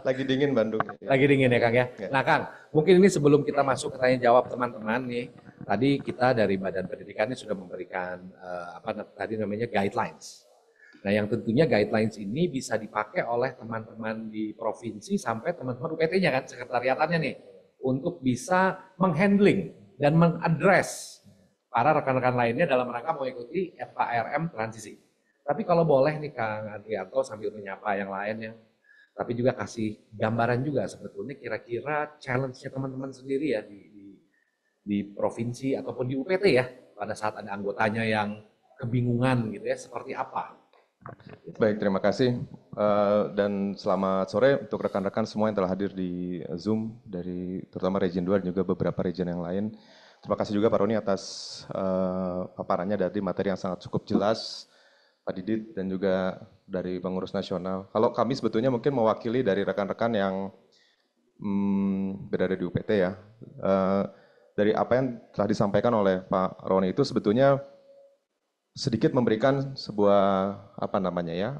Lagi dingin Bandung. Lagi dingin ya Kang ya. Nah Kang, mungkin ini sebelum kita masuk ke tanya jawab teman-teman nih, tadi kita dari Badan Pendidikan ini sudah memberikan tadi namanya guidelines. Nah yang tentunya guidelines ini bisa dipakai oleh teman-teman di provinsi sampai teman-teman UPT-nya kan, sekretariatannya nih, untuk bisa menghandling dan mengadres para rekan-rekan lainnya dalam rangka mengikuti FKRM transisi. Tapi kalau boleh nih Kang Adrianto sambil menyapa yang lain tapi juga kasih gambaran juga sebetulnya kira-kira challenge-nya teman-teman sendiri ya di provinsi ataupun di UPT ya pada saat ada anggotanya yang kebingungan gitu ya seperti apa. Baik, terima kasih dan selamat sore untuk rekan-rekan semua yang telah hadir di Zoom dari terutama Region 2 dan juga beberapa region yang lain. Terima kasih juga Pak Roni atas paparannya dari materi yang sangat cukup jelas Pak Didit dan juga dari pengurus nasional. Kalau kami sebetulnya mungkin mewakili dari rekan-rekan yang berada di UPT ya. Dari apa yang telah disampaikan oleh Pak Roni itu sebetulnya sedikit memberikan sebuah apa namanya ya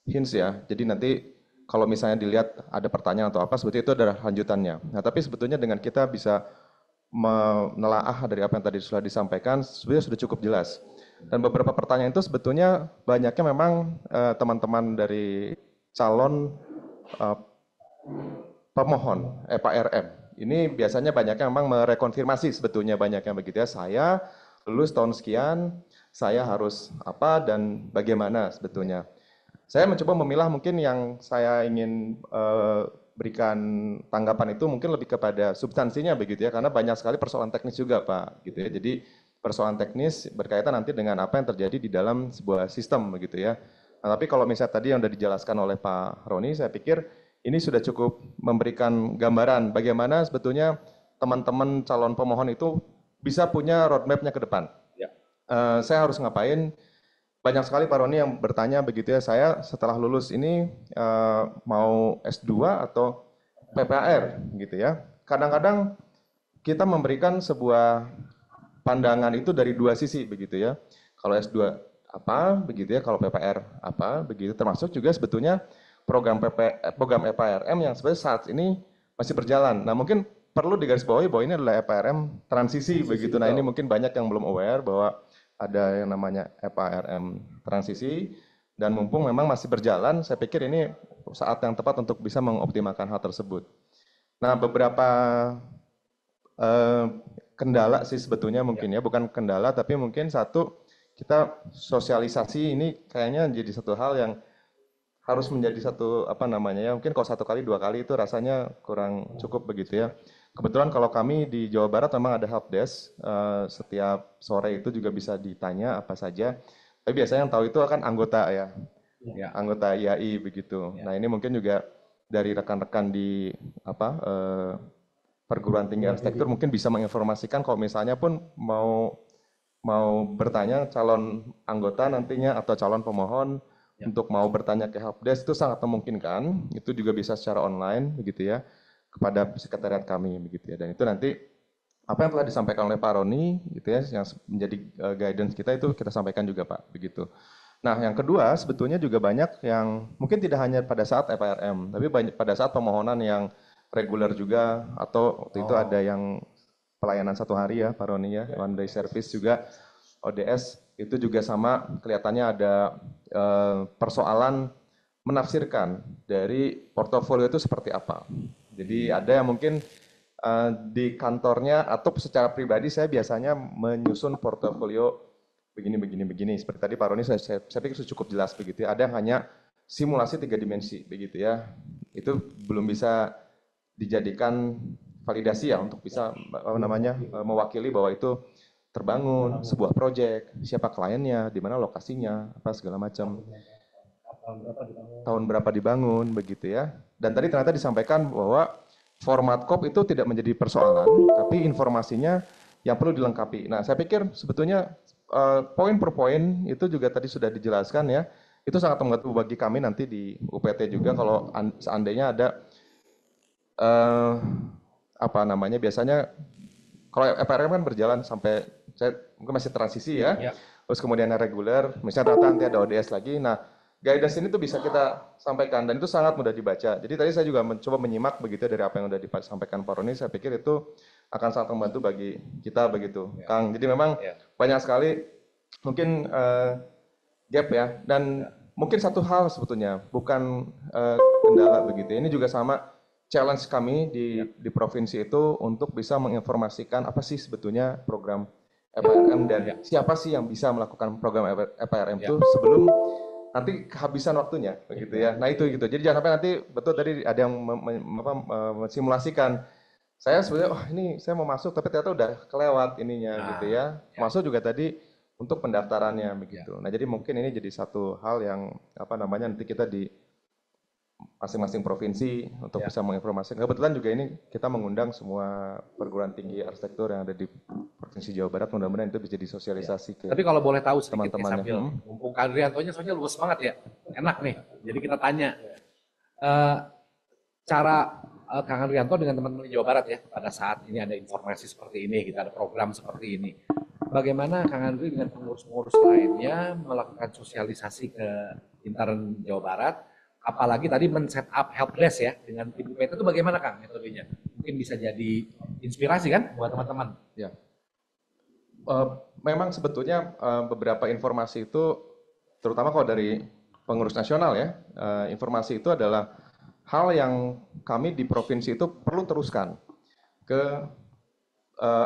hints ya. Jadi nanti kalau misalnya dilihat ada pertanyaan atau apa, sebetulnya itu adalah lanjutannya. Nah, tapi sebetulnya dengan kita bisa menelaah dari apa yang tadi sudah disampaikan, sebenarnya sudah cukup jelas. Dan beberapa pertanyaan itu sebetulnya banyaknya memang teman-teman dari calon pemohon Pak RM. Ini biasanya banyaknya memang merekonfirmasi sebetulnya banyaknya begitu ya. Saya lulus tahun sekian, saya harus apa dan bagaimana sebetulnya. Saya mencoba memilah mungkin yang saya ingin berikan tanggapan itu mungkin lebih kepada substansinya begitu ya, karena banyak sekali persoalan teknis juga Pak gitu ya. Jadi persoalan teknis berkaitan nanti dengan apa yang terjadi di dalam sebuah sistem begitu ya. Nah, tapi kalau misalnya tadi yang sudah dijelaskan oleh Pak Roni, saya pikir ini sudah cukup memberikan gambaran bagaimana sebetulnya teman-teman calon pemohon itu bisa punya roadmap-nya ke depan. Ya. Saya harus ngapain? Banyak sekali Pak Roni yang bertanya begitu ya, saya setelah lulus ini mau S2 atau PPAR gitu ya. Kadang-kadang kita memberikan sebuah pandangan itu dari dua sisi begitu ya. Kalau S2 apa begitu ya, kalau PPR apa begitu, termasuk juga sebetulnya program EPRM yang sebenarnya saat ini masih berjalan. Nah, mungkin perlu digarisbawahi bahwa ini adalah EPRM transisi begitu. Nah, ini mungkin banyak yang belum aware bahwa ada yang namanya EPRM transisi dan mumpung memang masih berjalan, saya pikir ini saat yang tepat untuk bisa mengoptimalkan hal tersebut. Nah, beberapa kendala sih sebetulnya mungkin ya, bukan kendala tapi mungkin satu, kita sosialisasi ini kayaknya jadi satu hal yang harus menjadi satu apa namanya ya, mungkin kalau 1 kali 2 kali itu rasanya kurang cukup begitu ya. Kebetulan kalau kami di Jawa Barat memang ada helpdesk, setiap sore itu juga bisa ditanya apa saja. Tapi biasanya yang tahu itu akan anggota ya, anggota IAI begitu. Nah, ini mungkin juga dari rekan-rekan di apa perguruan tinggi arsitektur mungkin bisa menginformasikan kalau misalnya pun mau bertanya calon anggota nantinya atau calon pemohon untuk mau bertanya ke helpdesk itu sangat memungkinkan. Itu juga bisa secara online begitu ya, kepada sekretariat kami begitu ya. Dan itu nanti apa yang telah disampaikan oleh Pak Roni gitu ya, yang menjadi guidance kita itu kita sampaikan juga Pak begitu. Nah, yang kedua sebetulnya juga banyak yang mungkin tidak hanya pada saat EPRM, tapi banyak pada saat pemohonan yang reguler juga, atau waktu itu ada yang pelayanan 1 hari ya Pak Roni ya, one day service juga, ODS itu juga sama, kelihatannya ada persoalan menafsirkan dari portofolio itu seperti apa. Jadi ada yang mungkin di kantornya atau secara pribadi saya biasanya menyusun portofolio begini. Seperti tadi Pak Roni saya pikir sudah cukup jelas begitu ya. Ada yang hanya simulasi 3 dimensi begitu ya. Itu belum bisa dijadikan validasi ya untuk bisa apa namanya mewakili bahwa itu terbangun sebuah proyek, siapa kliennya, di mana lokasinya, apa segala macam. Tahun berapa dibangun begitu ya. Dan tadi ternyata disampaikan bahwa format COP itu tidak menjadi persoalan, tapi informasinya yang perlu dilengkapi. Nah, saya pikir sebetulnya poin per poin itu juga tadi sudah dijelaskan ya. Itu sangat membantu bagi kami nanti di UPT juga kalau seandainya ada apa namanya biasanya kalau EPRM kan berjalan sampai saya mungkin masih transisi ya. Terus kemudian reguler, misalnya nanti ada ODS lagi. Nah, guidance ini tuh bisa kita sampaikan dan itu sangat mudah dibaca. Jadi tadi saya juga mencoba menyimak begitu dari apa yang sudah disampaikan Pak Roni. Saya pikir itu akan sangat membantu bagi kita begitu, Kang. Jadi memang banyak sekali mungkin gap ya. Dan mungkin satu hal sebetulnya bukan kendala begitu. Ini juga sama challenge kami di provinsi itu untuk bisa menginformasikan apa sih sebetulnya program EPRM dan siapa sih yang bisa melakukan program EPRM itu sebelum nanti kehabisan waktunya begitu ya. Nah itu gitu. Jadi jangan sampai nanti betul tadi ada yang mensimulasikan. Saya sebenarnya ini saya mau masuk tapi ternyata udah kelewat ininya gitu ya. Masuk juga tadi untuk pendaftarannya begitu. Nah jadi mungkin ini jadi satu hal yang apa namanya nanti kita masing-masing provinsi untuk Ya. bisa menginformasikan. Kebetulan juga ini kita mengundang semua perguruan tinggi arsitektur yang ada di Provinsi Jawa Barat, mudah-mudahan itu bisa disosialisasi ke Tapi kalau boleh tahu sedikit nih teman-temannya. sambil mumpung Kang Andriantonya soalnya luas banget ya. Enak nih. Jadi kita tanya eh, cara Kang Andrianto dengan teman-teman di Jawa Barat ya pada saat ini ada informasi seperti ini, kita ada program seperti ini. Bagaimana Kang Andri dengan pengurus-pengurus lainnya melakukan sosialisasi ke intern Jawa Barat? Apalagi tadi men-set up helpdesk ya dengan tim UPT itu bagaimana Kang metodenya? Mungkin bisa jadi inspirasi kan buat teman-teman. Ya. Memang sebetulnya beberapa informasi itu, terutama kalau dari pengurus nasional ya, informasi itu adalah hal yang kami di provinsi itu perlu teruskan ke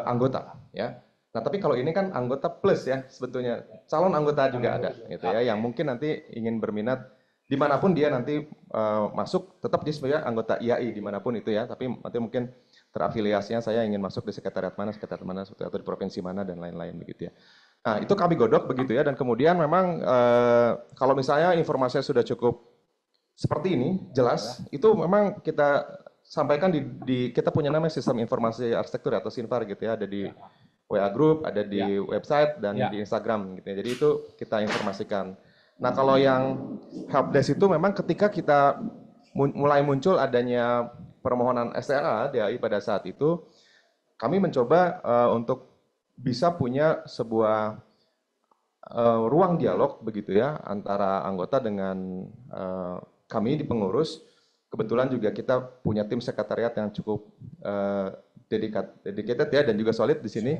anggota ya. Nah tapi kalau ini kan anggota plus ya sebetulnya, calon anggota juga ada gitu ya, yang mungkin nanti ingin berminat dimanapun dia nanti masuk, tetap dia sebagai anggota IAI dimanapun itu ya, tapi nanti mungkin terafiliasinya saya ingin masuk di sekretariat mana atau di provinsi mana dan lain-lain begitu ya. Nah itu kami godok begitu ya, dan kemudian memang kalau misalnya informasinya sudah cukup seperti ini jelas, itu memang kita sampaikan kita punya namanya sistem informasi arsitektur atau SINFAR gitu ya, ada di WA Group, ada di website dan di Instagram gitu ya. Jadi itu kita informasikan. Nah kalau yang helpdesk itu memang ketika kita mulai muncul adanya permohonan SRA DAI pada saat itu, kami mencoba untuk bisa punya sebuah ruang dialog begitu ya antara anggota dengan kami di pengurus. Kebetulan juga kita punya tim sekretariat yang cukup dedicated ya dan juga solid di sini.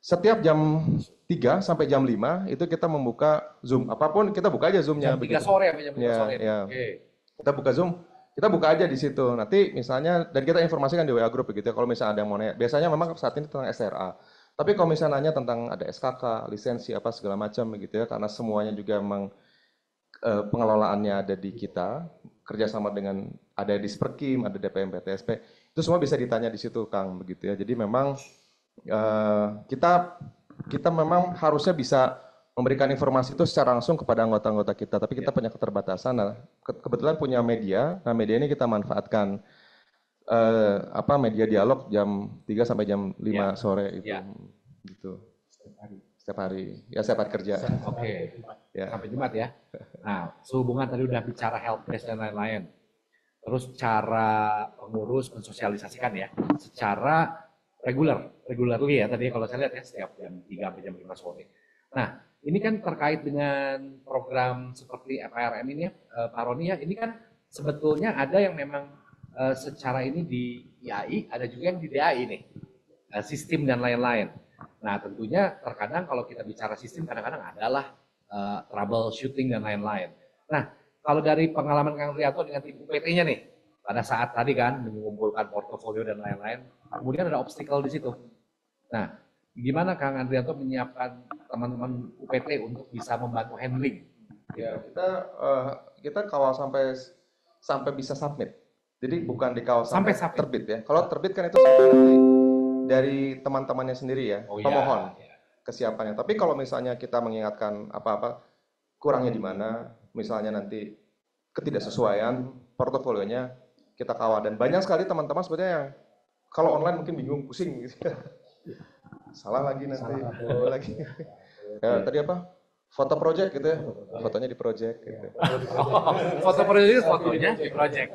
Setiap jam 3 sampai jam 5 itu kita membuka Zoom. Apapun kita buka aja Zoom-nya. Jam 3 sore apa jam 3 Ya, sore? ya. Oke. Kita buka Zoom, kita buka aja di situ. Nanti misalnya, dan kita informasikan di WA Group begitu ya, kalau misalnya ada yang mau nanya. Biasanya memang saat ini tentang SRA. Tapi kalau misalnya nanya tentang ada SKK, lisensi, apa segala macam begitu ya, karena semuanya juga memang pengelolaannya ada di kita, kerjasama dengan ada di Sperkim, ada DPM PTSP, itu semua bisa ditanya di situ Kang begitu ya. Jadi memang kita memang harusnya bisa memberikan informasi itu secara langsung kepada anggota-anggota kita, tapi kita punya keterbatasan. Nah, kebetulan punya media, nah media ini kita manfaatkan media dialog jam 3 sampai jam 5 sore itu. Gitu. Setiap hari. Ya setiap hari kerja. Oke. Ya. Sampai Jumat ya. Nah, sehubungan tadi udah bicara helpdesk dan lain-lain. Terus cara pengurus mensosialisasikan ya secara regularly ya tadi kalau saya lihat ya setiap jam 3 sampai jam 5 sore. Nah, ini kan terkait dengan program seperti FRM ini ya, Pak Roni ya, ini kan sebetulnya ada yang memang secara ini di IAI, ada juga yang di DAI nih, sistem dan lain-lain. Nah, tentunya terkadang kalau kita bicara sistem kadang-kadang adalah troubleshooting dan lain-lain. Nah, kalau dari pengalaman Kang Rianto dengan tim UPT-nya nih, pada saat tadi kan mengumpulkan portofolio dan lain-lain, kemudian ada obstacle di situ. Nah, gimana Kang Andrianto menyiapkan teman-teman UPT untuk bisa membantu handling? Ya, kita kawal sampai bisa submit. Jadi bukan dikawal sampai terbit ya. Kalau terbit kan itu nanti dari teman-temannya sendiri ya, pemohon kesiapannya. Tapi kalau misalnya kita mengingatkan apa-apa kurangnya di mana, misalnya nanti ketidaksesuaian portofolionya kita kawal, dan banyak sekali teman-teman sebetulnya yang kalau online mungkin bingung, pusing gitu. Salah lagi nanti, lagi. Ya, tadi apa? Foto project gitu ya, fotonya di project gitu. Foto project, fotonya di project.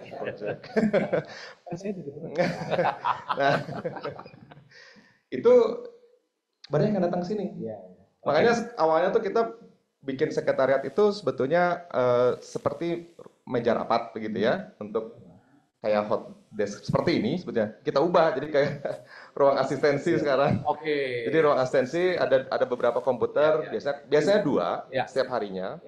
Nah, itu banyak yang datang ke sini. Makanya awalnya tuh kita bikin sekretariat itu sebetulnya seperti meja rapat begitu ya, untuk kayak hot desk seperti ini sebetulnya. Kita ubah jadi kayak ruang asistensi sekarang. Oke. Jadi ruang asistensi ada beberapa komputer, biasanya 2 setiap harinya.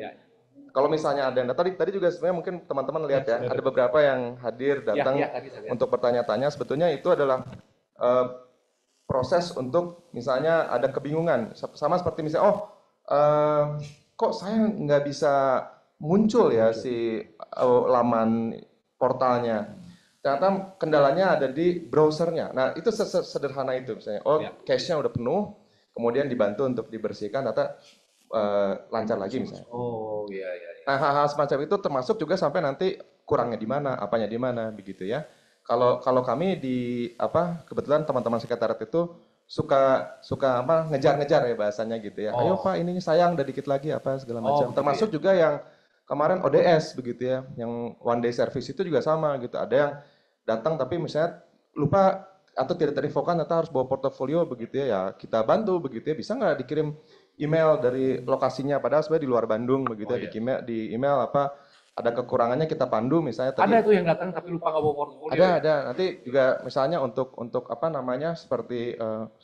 Kalau misalnya ada yang tadi juga sebenarnya mungkin teman-teman lihat ya, ada beberapa yang hadir datang untuk bertanya-tanya. Sebetulnya itu adalah proses untuk misalnya ada kebingungan, sama seperti misalnya kok saya nggak bisa muncul ya si laman portalnya. Ternyata kendalanya ada di browsernya. Nah itu sederhana itu misalnya, cache-nya udah penuh, kemudian dibantu untuk dibersihkan. Ternyata lancar lagi misalnya. Oh iya. Nah, hal-hal semacam itu termasuk juga sampai nanti kurangnya di mana, apanya di mana, begitu ya. Kalau kami di kebetulan teman-teman sekretariat itu suka ngejar-ngejar ya bahasanya gitu ya. Ayo Pak, ini sayang udah dikit lagi apa segala macam. Termasuk juga yang kemarin ODS begitu ya, yang one day service itu juga sama gitu. Ada yang datang tapi misalnya lupa atau tidak terinfokan ternyata harus bawa portofolio begitu ya, kita bantu begitu ya. Bisa nggak dikirim email dari lokasinya padahal sebenarnya di luar Bandung begitu ya, di email ada kekurangannya kita pandu misalnya tadi. Ada tuh yang datang tapi lupa nggak bawa portofolio. Ada. Nanti juga misalnya untuk seperti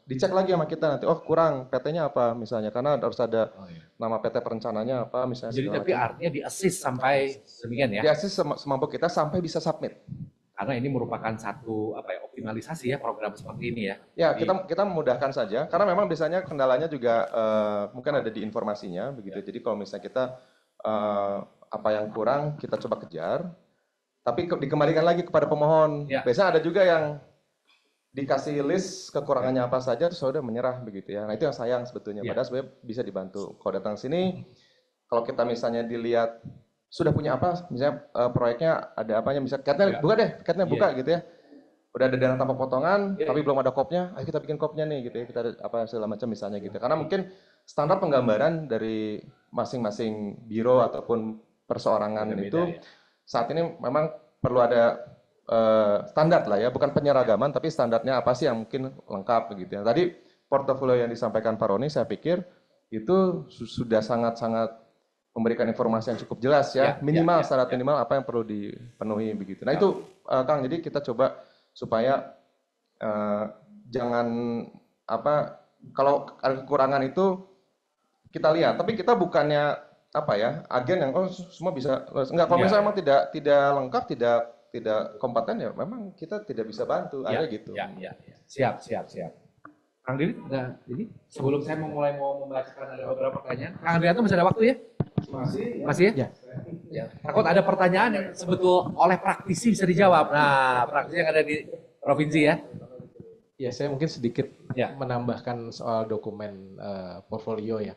dicek lagi sama kita nanti. Oh kurang PT-nya apa misalnya karena harus ada nama PT perencananya apa misalnya. Jadi tapi artinya di-assist sampai demikian ya? Di-assist semampu kita sampai bisa submit. Karena ini merupakan satu optimalisasi ya program seperti ini ya. Ya kita memudahkan saja karena memang biasanya kendalanya juga mungkin ada di informasinya begitu. Jadi kalau misalnya kita apa yang kurang kita coba kejar, tapi dikembalikan lagi kepada pemohon. Ya. Biasanya ada juga yang dikasih list kekurangannya apa saja, terus sudah menyerah begitu ya. Nah itu yang sayang sebetulnya. Ya. Padahal sebenarnya bisa dibantu. Kalau datang sini, kalau kita misalnya dilihat sudah punya apa, misalnya proyeknya ada apanya, misalnya catnya buka deh, catnya buka gitu ya. Udah ada dana tanpa potongan, tapi belum ada kopnya, ayo kita bikin kopnya nih gitu ya. Kita apa segala macam misalnya gitu. Karena mungkin standar penggambaran dari masing-masing biro ataupun perseorangan itu saat ini memang perlu ada standar lah ya, bukan penyeragaman tapi standarnya apa sih yang mungkin lengkap begitu ya. Tadi portofolio yang disampaikan Pak Roni saya pikir itu sudah sangat-sangat memberikan informasi yang cukup jelas ya, minimal syarat minimal apa yang perlu dipenuhi begitu. Nah itu Kang, jadi kita coba supaya jangan kalau ada kekurangan itu kita lihat, tapi kita bukannya agen yang semua bisa enggak, kalau misalnya memang tidak lengkap, tidak kompeten ya memang kita tidak bisa bantu, ada gitu. Siap. Kang Diri, ini sebelum saya mau membacakan ada beberapa pertanyaan. Kang Andrianto masih ada waktu ya? Masih ya? Ya. Takut ada pertanyaan yang sebetul oleh praktisi bisa dijawab. Nah, praktisi yang ada di provinsi ya. Ya, saya mungkin sedikit menambahkan soal dokumen portfolio ya.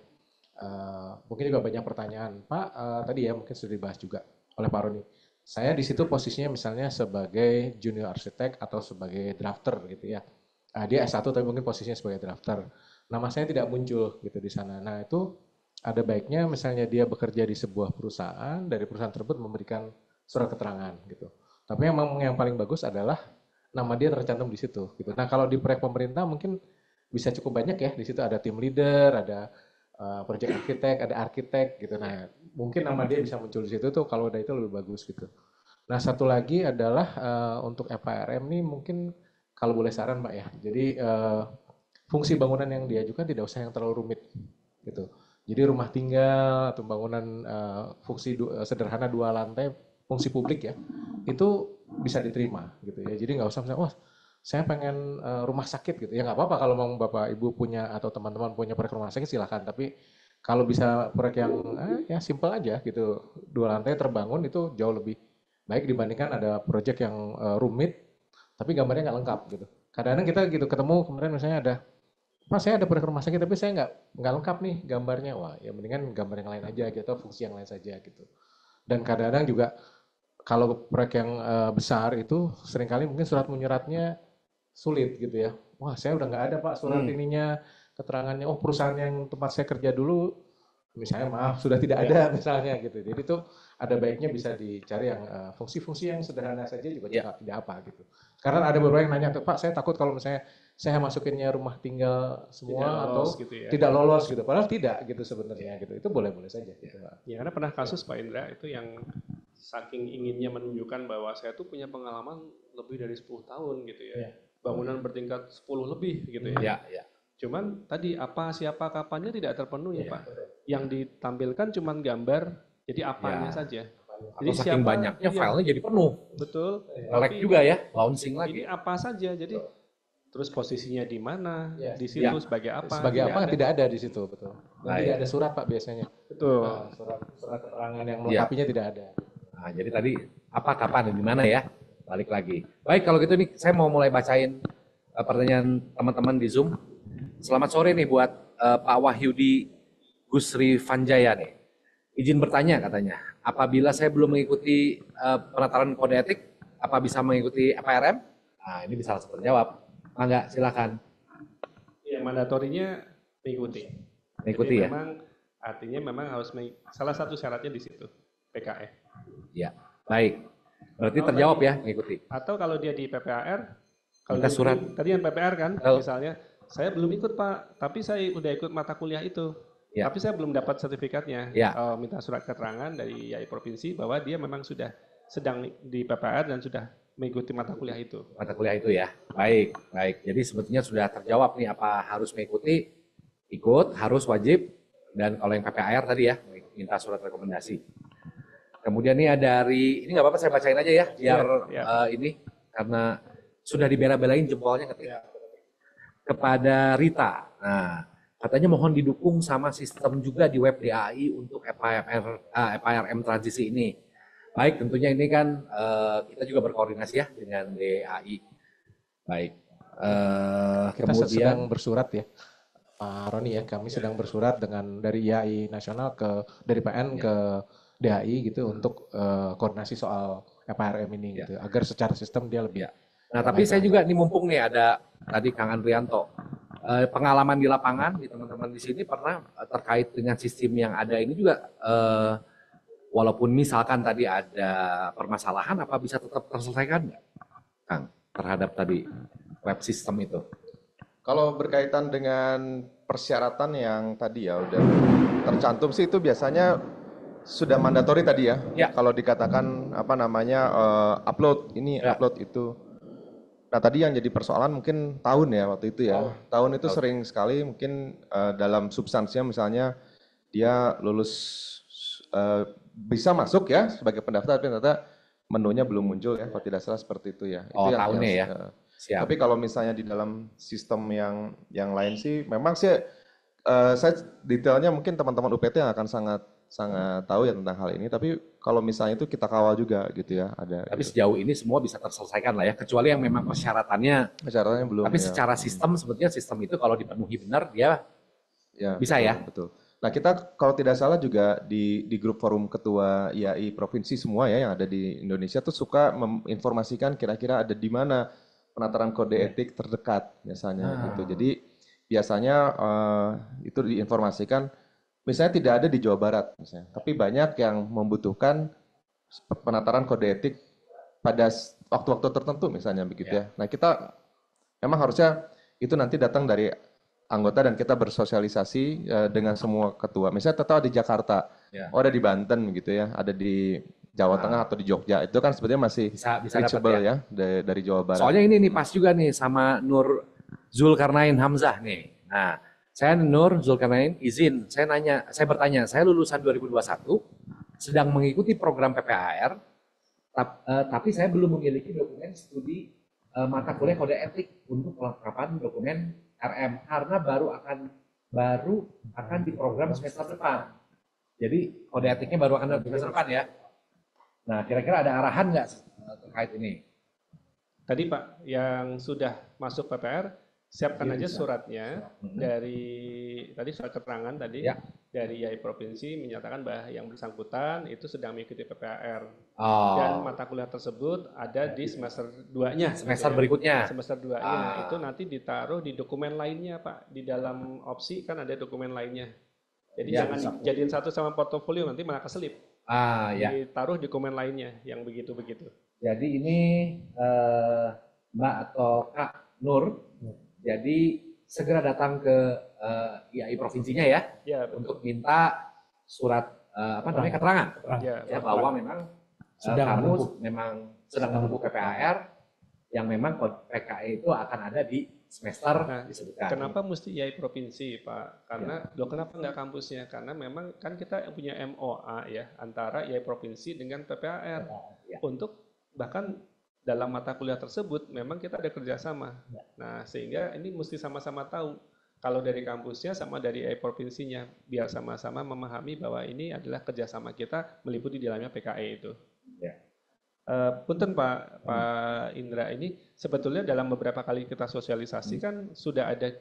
Mungkin juga banyak pertanyaan. Pak, tadi ya mungkin sudah dibahas juga oleh Pak Roni. Saya di situ posisinya misalnya sebagai junior arsitek atau sebagai drafter gitu ya. Dia S1 tapi mungkin posisinya sebagai drafter. Nama saya tidak muncul gitu di sana. Nah itu ada baiknya misalnya dia bekerja di sebuah perusahaan, dari perusahaan tersebut memberikan surat keterangan gitu. Tapi yang paling bagus adalah nama dia tercantum di situ gitu. Nah kalau di proyek pemerintah mungkin bisa cukup banyak ya. Di situ ada tim leader, ada project arsitek, ada arsitek gitu. Nah mungkin nama dia bisa muncul di situ tuh, kalau udah itu lebih bagus gitu. Nah satu lagi adalah untuk FHRM ini mungkin kalau boleh saran Mbak ya, jadi fungsi bangunan yang diajukan tidak usah yang terlalu rumit gitu. Jadi rumah tinggal atau bangunan fungsi sederhana 2 lantai, fungsi publik ya, itu bisa diterima gitu ya. Jadi nggak usah misalnya, wah saya pengen rumah sakit gitu, ya nggak apa-apa kalau mau Bapak Ibu punya atau teman-teman punya proyek rumah sakit silahkan. Tapi kalau bisa proyek yang ya simple aja gitu, 2 lantai terbangun itu jauh lebih baik dibandingkan ada proyek yang rumit tapi gambarnya nggak lengkap gitu. Kadang-kadang kita gitu ketemu kemarin misalnya ada, Pak saya ada proyek rumah sakit tapi saya nggak lengkap nih gambarnya. Wah ya mendingan gambar yang lain aja gitu, fungsi yang lain saja gitu. Dan kadang-kadang juga kalau proyek yang besar itu seringkali mungkin surat menyuratnya sulit gitu ya. Wah saya udah nggak ada Pak surat ininya, keterangannya, oh perusahaan yang tempat saya kerja dulu misalnya maaf sudah tidak ada misalnya gitu. Jadi itu ada baiknya bisa dicari yang fungsi-fungsi yang sederhana saja juga tidak apa gitu. Karena ada beberapa yang nanya, Pak saya takut kalau misalnya saya masukinnya rumah tinggal semua atau gitu ya. tidak lolos gitu. Padahal tidak gitu sebenarnya gitu. Itu boleh-boleh saja gitu Pak. Ya karena pernah kasus Pak Indra itu yang saking inginnya menunjukkan bahwa saya tuh punya pengalaman lebih dari 10 tahun gitu ya. Bangunan bertingkat 10 lebih gitu ya. Cuman tadi apa, siapa, kapannya tidak terpenuhi ya Pak. Yang ditampilkan cuman gambar, jadi apanya saja. Jadi saking banyaknya filenya jadi penuh. Betul. Lag juga ya, launching lagi. Ini apa saja, jadi terus posisinya di mana, di situ sebagai apa. Sebagai apa tidak ada di situ, betul. Dan tidak ada surat Pak biasanya. Betul. Nah, surat keterangan yang melengkapinya tidak ada. Nah, jadi tadi apa, kapan, dan di mana ya? Balik lagi. Baik, kalau gitu nih saya mau mulai bacain pertanyaan teman-teman di Zoom. Selamat sore nih buat Pak Wahyudi Gusri Vanjaya nih. Izin bertanya katanya, apabila saya belum mengikuti penataran kode etik, apa bisa mengikuti FPRM? Nah, ini bisa langsung terjawab. Enggak, silakan. Ya, mandatorinya mengikuti. Mengikuti Jadi ya. memang artinya memang harus salah satu syaratnya di situ PKE. Ya, baik. Berarti terjawab ya mengikuti. Atau kalau dia di PPAR, kalau Minta surat. tadi yang PPR kan, Betul. misalnya saya belum ikut Pak, tapi saya udah ikut mata kuliah itu. Ya. Tapi saya belum dapat sertifikatnya. Ya. Minta surat keterangan dari YAI provinsi bahwa dia memang sudah sedang di PPR dan sudah mengikuti mata kuliah itu. Mata kuliah itu ya. Baik, baik. Jadi sebetulnya sudah terjawab nih apa harus mengikuti, ikut, harus wajib, dan kalau yang PPAR tadi ya, minta surat rekomendasi. Kemudian ini dari, ini nggak apa-apa saya bacain aja ya, biar ini, karena sudah dibela-belain jempolnya ketika. Kepada Rita, nah katanya mohon didukung sama sistem juga di web DAI untuk FIRM transisi ini. Baik, tentunya ini kan kita juga berkoordinasi ya dengan DAI. Baik. Kita Kemudian sedang bersurat ya, Pak Roni ya. Kami sedang bersurat dengan dari IAI nasional dari PN ke DAI gitu untuk koordinasi soal FIRM ini gitu, agar secara sistem dia lebih. Nah, tapi saya juga nih mumpung nih ada tadi Kang Andrianto. Pengalaman di lapangan di teman-teman di sini pernah terkait dengan sistem yang ada ini juga walaupun misalkan tadi ada permasalahan apa bisa tetap terselesaikan nggak, Kang, terhadap tadi web sistem itu? Kalau berkaitan dengan persyaratan yang tadi ya udah tercantum sih itu biasanya sudah mandatori tadi ya. Ya. Kalau dikatakan apa namanya upload ini, upload itu. Nah tadi yang jadi persoalan mungkin tahun ya waktu itu ya. Tahun itu sering sekali mungkin dalam substansinya misalnya dia lulus bisa masuk ya sebagai pendaftar tapi ternyata menunya belum muncul ya kalau tidak salah seperti itu ya. Oh, itu yang tahunnya ya. Siap. Tapi kalau misalnya di dalam sistem yang lain sih memang sih saya detailnya mungkin teman-teman UPT yang akan sangat tahu ya tentang hal ini, tapi kalau misalnya itu kita kawal juga gitu ya, ada. Tapi gitu. sejauh ini semua bisa terselesaikan lah ya, kecuali yang memang persyaratannya. Persyaratannya belum. Tapi ya. secara sistem sebetulnya sistem itu kalau dipenuhi benar dia bisa betul, ya. Betul. Nah kita kalau tidak salah juga di grup forum ketua IAI provinsi semua ya yang ada di Indonesia tuh suka menginformasikan kira-kira ada di mana penataran kode etik terdekat biasanya gitu. Jadi biasanya itu diinformasikan. Misalnya tidak ada di Jawa Barat, misalnya, tapi banyak yang membutuhkan penataran kode etik pada waktu-waktu tertentu, misalnya begitu ya. Nah kita memang harusnya itu nanti datang dari anggota dan kita bersosialisasi dengan semua ketua. Misalnya tetap di Jakarta, ada di Banten gitu ya, ada di Jawa Tengah atau di Jogja, itu kan sebenarnya masih bisa reachable dapat ya. Dari Jawa Barat. Soalnya ini pas juga nih sama Nur Zulkarnain Hamzah nih. Nah. Saya Nur Zulkarnain, izin, saya bertanya, saya lulusan 2021, sedang mengikuti program PPAR, tapi saya belum memiliki dokumen studi mata kuliah kode etik untuk kelengkapan dokumen RM, karena baru akan di program semester depan. Jadi kode etiknya baru akan di semester depan ya. Nah, kira-kira ada arahan nggak terkait ini? Tadi Pak, yang sudah masuk PPR, siapkan aja suratnya dari tadi surat keterangan tadi dari YAI provinsi menyatakan bahwa yang bersangkutan itu sedang mengikuti PPAR dan mata kuliah tersebut ada di semester 2-nya. Semester berikutnya. Semester 2-nya itu nanti ditaruh di dokumen lainnya Pak. Di dalam opsi kan ada dokumen lainnya. Jadi jangan jadiin satu sama portofolio nanti malah keselip. Ditaruh di dokumen lainnya yang begitu-begitu. Jadi ini Mbak atau Kak Nur. Jadi segera datang ke IAI provinsinya ya, untuk minta surat keterangan bahwa memang kamu memang sedang menempuh PPAR yang memang PKE itu akan ada di semester disebutkan. Kenapa mesti IAI provinsi Pak? Karena kenapa nggak kampusnya? Karena memang kan kita punya MOA ya antara IAI provinsi dengan PPAR untuk bahkan dalam mata kuliah tersebut memang kita ada kerjasama. Nah sehingga ini mesti sama-sama tahu kalau dari kampusnya sama dari provinsinya biar sama-sama memahami bahwa ini adalah kerjasama kita meliputi di dalamnya PKE itu. Punten Pak Indra, ini sebetulnya dalam beberapa kali kita sosialisasi kan sudah ada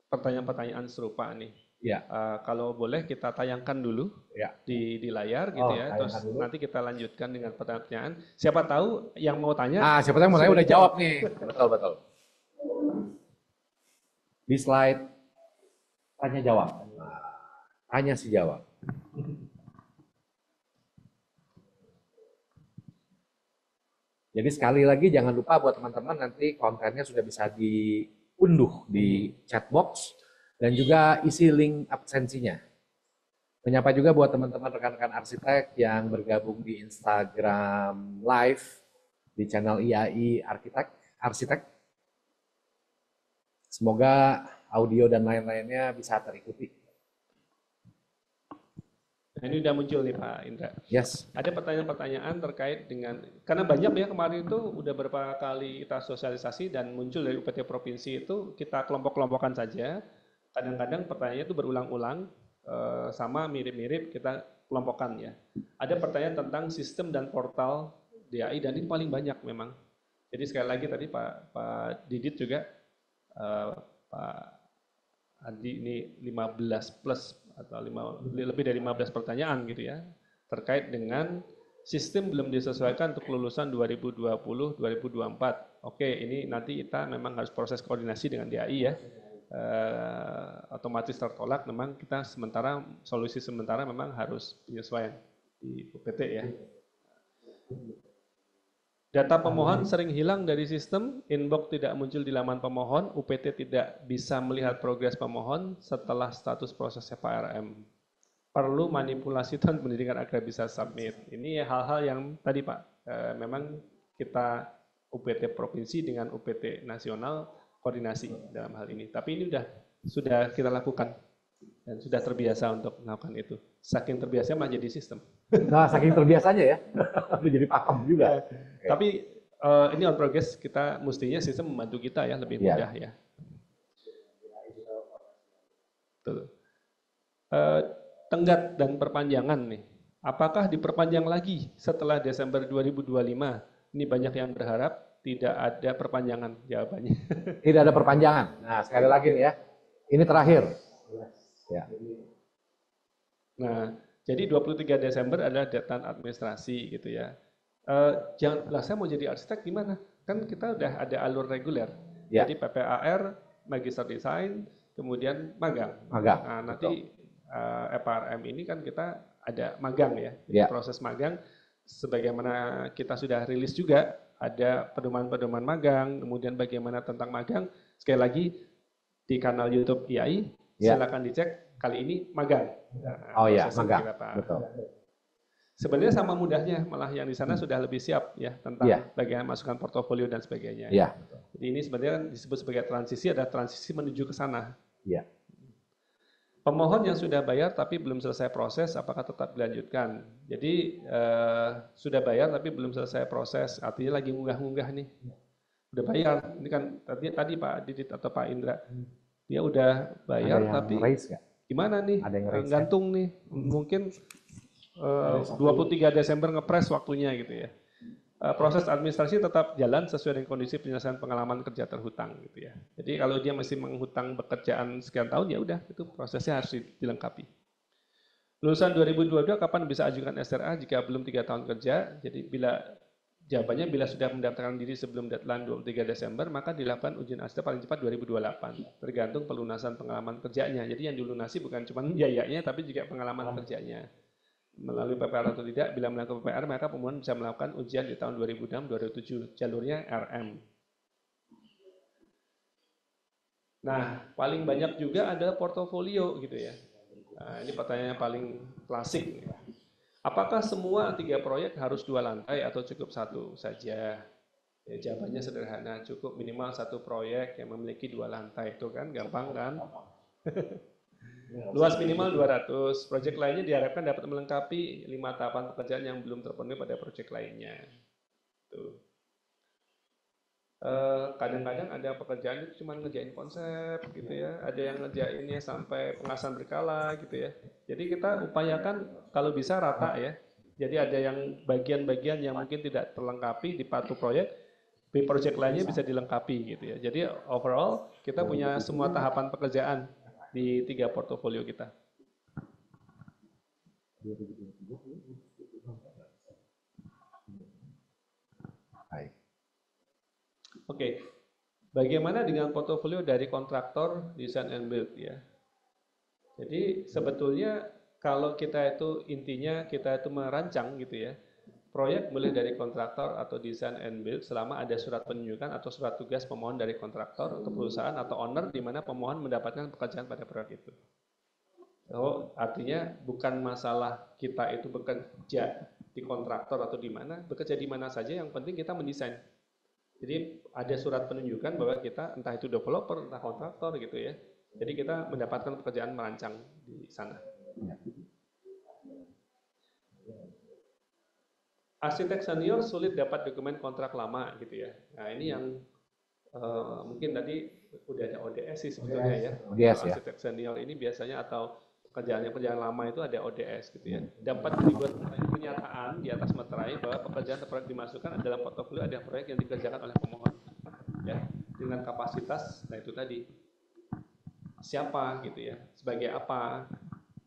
pertanyaan-pertanyaan serupa nih. Ya. Kalau boleh kita tayangkan dulu Ya. di layar gitu ya. Terus tayangkan dulu. nanti kita lanjutkan dengan pertanyaan. Siapa tahu yang mau tanya. Siapa yang mau tanya sudah udah jawab nih. Betul. Di slide tanya jawab. Tanya si jawab. Jadi sekali lagi jangan lupa buat teman-teman nanti kontennya sudah bisa diunduh di chat box dan juga isi link absensinya. Menyapa juga buat teman-teman rekan-rekan arsitek yang bergabung di Instagram Live di channel IAI Arsitek. Semoga audio dan lain-lainnya bisa terikuti. Nah, ini udah muncul nih Pak Indra. Yes. Ada pertanyaan-pertanyaan terkait dengan, karena banyak ya kemarin itu udah beberapa kali kita sosialisasi dan muncul dari UPT Provinsi itu kita kelompok-kelompokkan saja. Kadang-kadang pertanyaannya itu berulang-ulang, sama mirip-mirip kita kelompokkan ya. Ada pertanyaan tentang sistem dan portal DAI dan ini paling banyak memang. Jadi sekali lagi tadi Pak Didit juga, Pak Adi ini 15 plus atau lebih dari 15 pertanyaan gitu ya terkait dengan sistem belum disesuaikan untuk kelulusan 2020-2024. Oke, ini nanti kita memang harus proses koordinasi dengan DAI ya. Otomatis tertolak, memang kita solusi sementara memang harus penyesuaian di UPT ya. Data pemohon sering hilang dari sistem, inbox tidak muncul di laman pemohon, UPT tidak bisa melihat progres pemohon setelah status proses FARM. Perlu manipulasi dan pendidikan agar bisa submit. Ini hal-hal yang tadi Pak, memang kita UPT Provinsi dengan UPT Nasional koordinasi dalam hal ini. Tapi ini sudah kita lakukan dan sudah terbiasa untuk melakukan itu. Saking terbiasa malah jadi sistem. Nah, saking terbiasanya ya, udah jadi pakem juga. Tapi ini on progress, kita mestinya sistem membantu kita ya, lebih mudah ya. Betul. Tenggat dan perpanjangan nih, apakah diperpanjang lagi setelah Desember 2025? Ini banyak yang berharap tidak ada perpanjangan jawabannya. Tidak ada perpanjangan. Nah, sekali lagi nih ya, ini terakhir. Ya. Nah, jadi 23 Desember adalah deadline administrasi gitu ya. Saya mau jadi arsitek gimana? Kan kita udah ada alur reguler. Ya. Jadi PPAR, Magister Desain, kemudian magang. Magang. Nah, nanti FRM ini kan kita ada magang ya. Ya. Proses magang, sebagaimana kita sudah rilis juga, ada pedoman-pedoman magang, kemudian bagaimana tentang magang. Sekali lagi, di kanal YouTube IAI, silakan dicek. Kali ini magang. Oh ya, magang. Betul. Sebenarnya sama mudahnya, malah yang di sana sudah lebih siap ya tentang bagaimana masukan portofolio dan sebagainya. Ya. Jadi ini sebenarnya disebut sebagai transisi, ada transisi menuju ke sana. Ya. Pemohon yang sudah bayar tapi belum selesai proses, apakah tetap dilanjutkan? Jadi sudah bayar tapi belum selesai proses, artinya lagi ngunggah-ngunggah nih. Udah bayar, ini kan tadi Pak Didit atau Pak Indra, dia udah bayar tapi gimana nih? Gantung nih, mungkin 23 Desember ngepres waktunya gitu ya. Proses administrasi tetap jalan sesuai dengan kondisi penyelesaian pengalaman kerja terhutang gitu ya. Jadi kalau dia masih menghutang pekerjaan sekian tahun ya udah itu prosesnya harus dilengkapi. Lulusan 2022 kapan bisa ajukan SRA jika belum 3 tahun kerja? Jadi jawabannya bila sudah mendaftarkan diri sebelum deadline 23 Desember maka dilakukan ujian asda paling cepat 2028. Tergantung pelunasan pengalaman kerjanya. Jadi yang dilunasi bukan cuma biayanya tapi juga pengalaman kerjanya. Melalui PPR atau tidak, bila melakukan PPR maka pemohon bisa melakukan ujian di tahun 2006-2007, jalurnya RM. Nah, paling banyak juga ada portofolio gitu ya. Nah, ini pertanyaan yang paling klasik. Apakah semua 3 proyek harus 2 lantai atau cukup 1 saja? Ya, jawabannya sederhana, cukup minimal 1 proyek yang memiliki 2 lantai. Itu kan gampang kan? Luas minimal 200, proyek lainnya diharapkan dapat melengkapi 5 tahapan pekerjaan yang belum terpenuhi pada proyek lainnya. Tuh. Kadang-kadang ada pekerjaan itu cuma ngerjain konsep gitu ya, ada yang ngerjainnya sampai pengasahan berkala gitu ya. Jadi kita upayakan kalau bisa rata ya. Jadi ada yang bagian-bagian yang mungkin tidak terlengkapi di satu proyek, di proyek lainnya bisa dilengkapi gitu ya. Jadi overall kita punya semua tahapan pekerjaan di 3 portofolio kita. Baik. Oke, bagaimana dengan portofolio dari kontraktor design and build ya? Jadi sebetulnya kalau kita itu intinya kita itu merancang gitu ya, proyek boleh dari kontraktor atau design and build selama ada surat penunjukan atau surat tugas pemohon dari kontraktor atau perusahaan atau owner di mana pemohon mendapatkan pekerjaan pada proyek itu. So, artinya bukan masalah kita itu bekerja di kontraktor atau di mana, bekerja di mana saja, yang penting kita mendesain. Jadi ada surat penunjukan bahwa kita entah itu developer, entah kontraktor gitu ya. Jadi kita mendapatkan pekerjaan merancang di sana. Arsitek senior sulit dapat dokumen kontrak lama gitu ya. Nah ini yang mungkin tadi udah ada ODS sih sebetulnya ya. ODS ya. Arsitek senior ini biasanya atau pekerjaan lama itu ada ODS gitu ya. Dapat dibuat pernyataan di atas materai bahwa pekerjaan atau proyek dimasukkan dalam portofolio ada proyek yang dikerjakan oleh pemohon ya dengan kapasitas. Nah itu tadi siapa gitu ya, sebagai apa,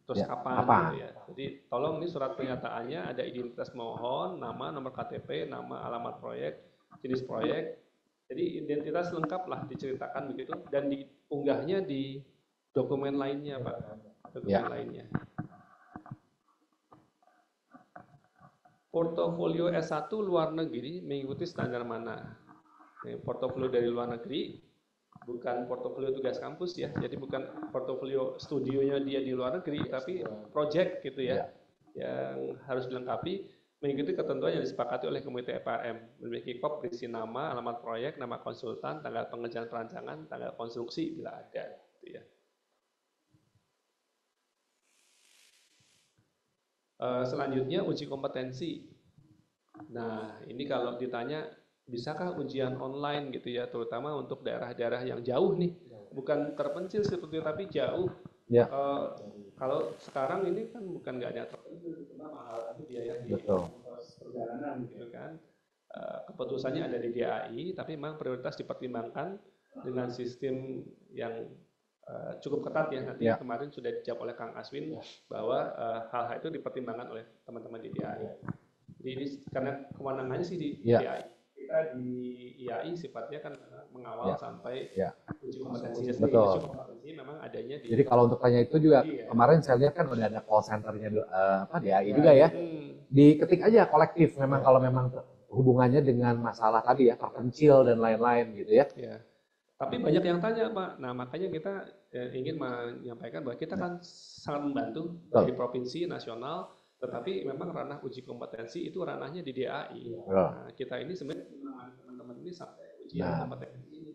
terus Ya, kapan apa? gitu ya. Jadi tolong ini surat pernyataannya ada identitas pemohon, nama, nomor KTP, nama, alamat proyek, jenis proyek. Jadi identitas lengkap lah diceritakan begitu dan diunggahnya di dokumen lainnya Pak, dokumen lainnya. Portofolio S1 luar negeri mengikuti standar mana? Portofolio dari luar negeri bukan portofolio tugas kampus ya, jadi bukan portofolio studionya dia di luar negeri, tapi project gitu ya, yang harus dilengkapi mengikuti ketentuan yang disepakati oleh komite FRM, memiliki kop berisi nama, alamat proyek, nama konsultan, tanggal pengerjaan perancangan, tanggal konstruksi bila ada, gitu ya. Selanjutnya uji kompetensi. Nah ini kalau ditanya bisakah ujian online gitu ya, terutama untuk daerah-daerah yang jauh nih, bukan terpencil seperti tapi jauh. Ya. Kalau sekarang ini kan bukan nggak ada terpencil, cuma mahal biaya di perjalanan gitu kan. Keputusannya ada di DAI, tapi memang prioritas dipertimbangkan dengan sistem yang cukup ketat ya. Nanti kemarin sudah dijawab oleh Kang Aswin bahwa hal-hal itu dipertimbangkan oleh teman-teman di DAI. Jadi ini karena kewenangannya sih di DAI. Kita di IAI sifatnya kan mengawal sampai uji kompetensinya sendiri. Uji kompetensi memang adanya di. Jadi kalau untuk tanya itu juga kemarin saya lihat kan udah ada call centernya DAI juga ya. Diketik aja kolektif memang kalau memang hubungannya dengan masalah tadi ya terpencil dan lain-lain gitu ya. Tapi banyak yang tanya Pak. Nah makanya kita ingin menyampaikan bahwa kita kan sangat membantu di provinsi nasional. Tetapi memang ranah uji kompetensi itu ranahnya di DAI. Nah, kita ini sebenarnya teman-teman ini sampai ujian kompetensi ini.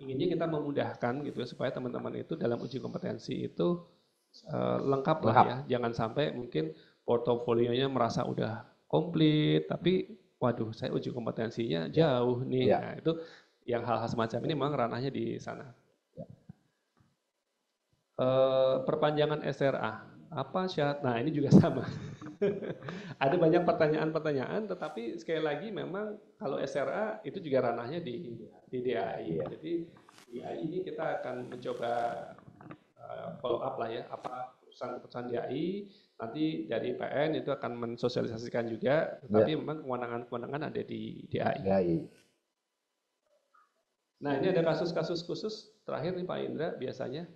Inginnya kita memudahkan gitu supaya teman-teman itu dalam uji kompetensi itu lengkap lah ya. Jangan sampai mungkin portofolionya merasa udah komplit, tapi waduh saya uji kompetensinya jauh nih. Nah itu yang hal-hal semacam ini memang ranahnya di sana. Perpanjangan SRA. Apa syarat? Nah ini juga sama. Ada banyak pertanyaan-pertanyaan, tetapi sekali lagi memang kalau SRA itu juga ranahnya di DAI. Jadi di DAI ini kita akan mencoba follow up lah ya, apa keputusan DAI, nanti dari PN itu akan mensosialisasikan juga, tetapi memang kewenangan ada di DAI. Nah ini ada kasus-kasus khusus, terakhir nih Pak Indra biasanya.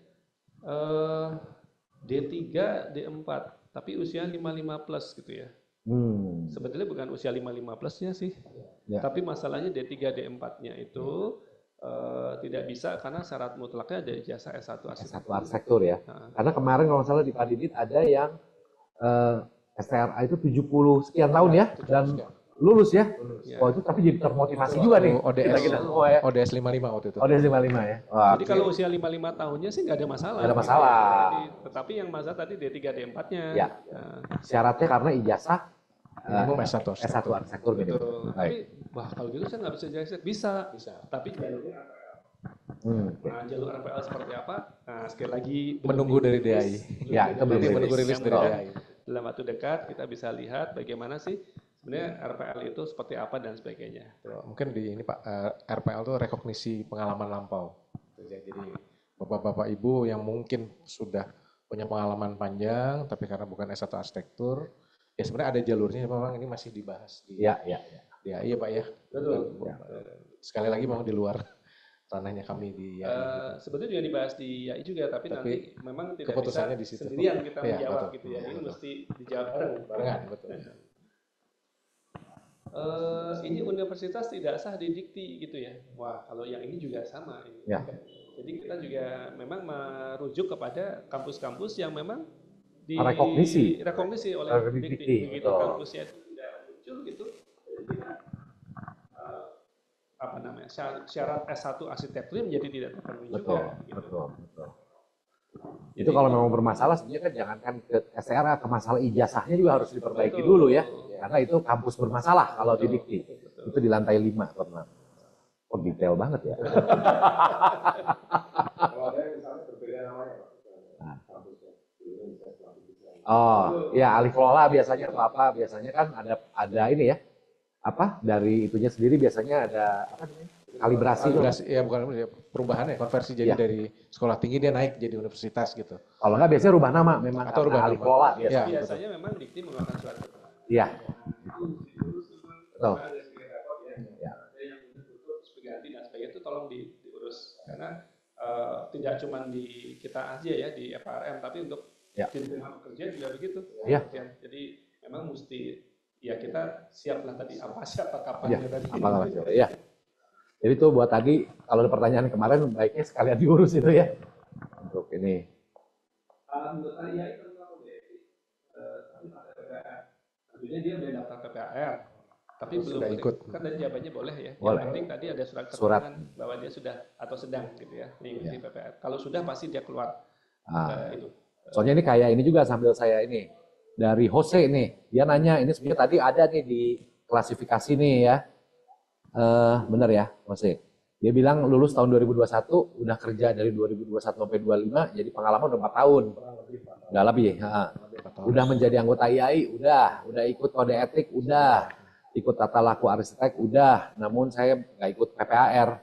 D3, D4, tapi usia 55 plus gitu ya. Sebetulnya bukan usia 55 plusnya sih, tapi masalahnya D3, D4-nya itu tidak bisa karena syarat mutlaknya ada ijazah S1 arsitektur ya. Karena kemarin kalau salah di Pak Didit ada yang STRA itu 70 sekian tahun ya, dan lulus ya. Wah itu tapi jadi termotivasi juga nih. Kita semua ya. ODS 55 waktu itu. ODS 55 ya. Wah, jadi kalau usia 55 tahunnya sih nggak ada masalah. Nggak ada masalah. Jadi, tetapi yang masalah tadi D3, D4-nya. Ya. Syaratnya karena ijazah minimum S1 arsitektur minimal. Tapi wah kalau gitu saya nggak bisa ijazah. Bisa. Tapi jalurnya nah, jalur RPL seperti apa? Nah, sekali lagi menunggu dari DAI. Ya, itu belum menunggu rilis dari DAI. Dalam waktu dekat kita bisa lihat bagaimana sih sebenarnya RPL itu seperti apa dan sebagainya. Mungkin di ini Pak, RPL itu rekognisi pengalaman lampau. Jadi Bapak-bapak Ibu yang mungkin sudah punya pengalaman panjang, tapi karena bukan S1 arsitektur, ya sebenarnya ada jalurnya, memang ini masih dibahas di Ya, ya, ya. ya, iya Pak ya. Betul. Sekali lagi memang di luar ranahnya kami di YAI. Sebetulnya juga dibahas di YAI juga, tapi nanti memang tidak bisa keputusannya di situ. sendirian kita Iya, menjawab betul. gitu ya. Ini Betul. mesti dijawab bareng. Barengan, betul. Ini universitas tidak sah di dikti gitu ya. Wah, kalau yang ini juga sama. Ini. Ya. Jadi kita juga memang merujuk kepada kampus-kampus yang memang rekognisi oleh Dikti, dikti. Begitu betul. kampusnya itu tidak muncul gitu. Apa namanya, syarat S1 arsitektur menjadi tidak terpenuhi Betul, juga. Gitu. betul. Itu kalau memang bermasalah sebenarnya kan jangankan ke STRA, ke masalah ijazahnya juga harus diperbaiki Betul. dulu ya. Karena itu kampus bermasalah kalau di Dikti. Itu di lantai 5 pernah. Oh, detail banget ya. Oh, ya ahli kelola biasanya atau apa? Biasanya kan ada ini ya. Apa? Dari itunya sendiri biasanya ada apa namanya? Kalibrasi. Ya bukan perubahan ya, konversi jadi Ya. dari sekolah tinggi dia naik jadi universitas gitu. Kalau nggak biasanya rubah nama memang Atau karena rubah ahli nama. kelola Ya. biasanya. Biasanya memang dikti mengeluarkan surat keterangan. Iya. Betul. Ada sebagai rekod ya. Ya. Ada yang tutup ganti dan sebagainya itu tolong diurus karena tidak cuma di kita aja ya di FRM tapi untuk Ya. di lingkungan kerja juga begitu. Ya. Jadi memang mesti ya kita siaplah tadi apa siapa Ya. kapannya tadi. Apa ya. Jadi itu buat tadi kalau ada pertanyaan kemarin baiknya sekalian diurus itu ya. Untuk ini. Anggota IAI kan tahu deh. Tapi ada PPR. Tentunya dia udah daftar PPR. Tapi belum Sudah ikut. kan tadi jawabannya boleh ya. Boleh. Yang penting tadi ada surat Surat. keterangan bahwa dia sudah atau sedang gitu ya mengikuti PPR. Kalau sudah pasti dia keluar itu. Soalnya ini kayak ini juga sambil saya ini dari Jose nih, dia nanya ini sebenarnya tadi ada nih di klasifikasi nih ya, bener ya Jose. Dia bilang lulus tahun 2021, udah kerja dari 2021 sampai 25, jadi pengalaman udah 4 tahun, udah lebih. Udah menjadi anggota IAI, udah ikut kode etik, udah ikut tata laku arsitek, udah. Namun saya nggak ikut PPAR,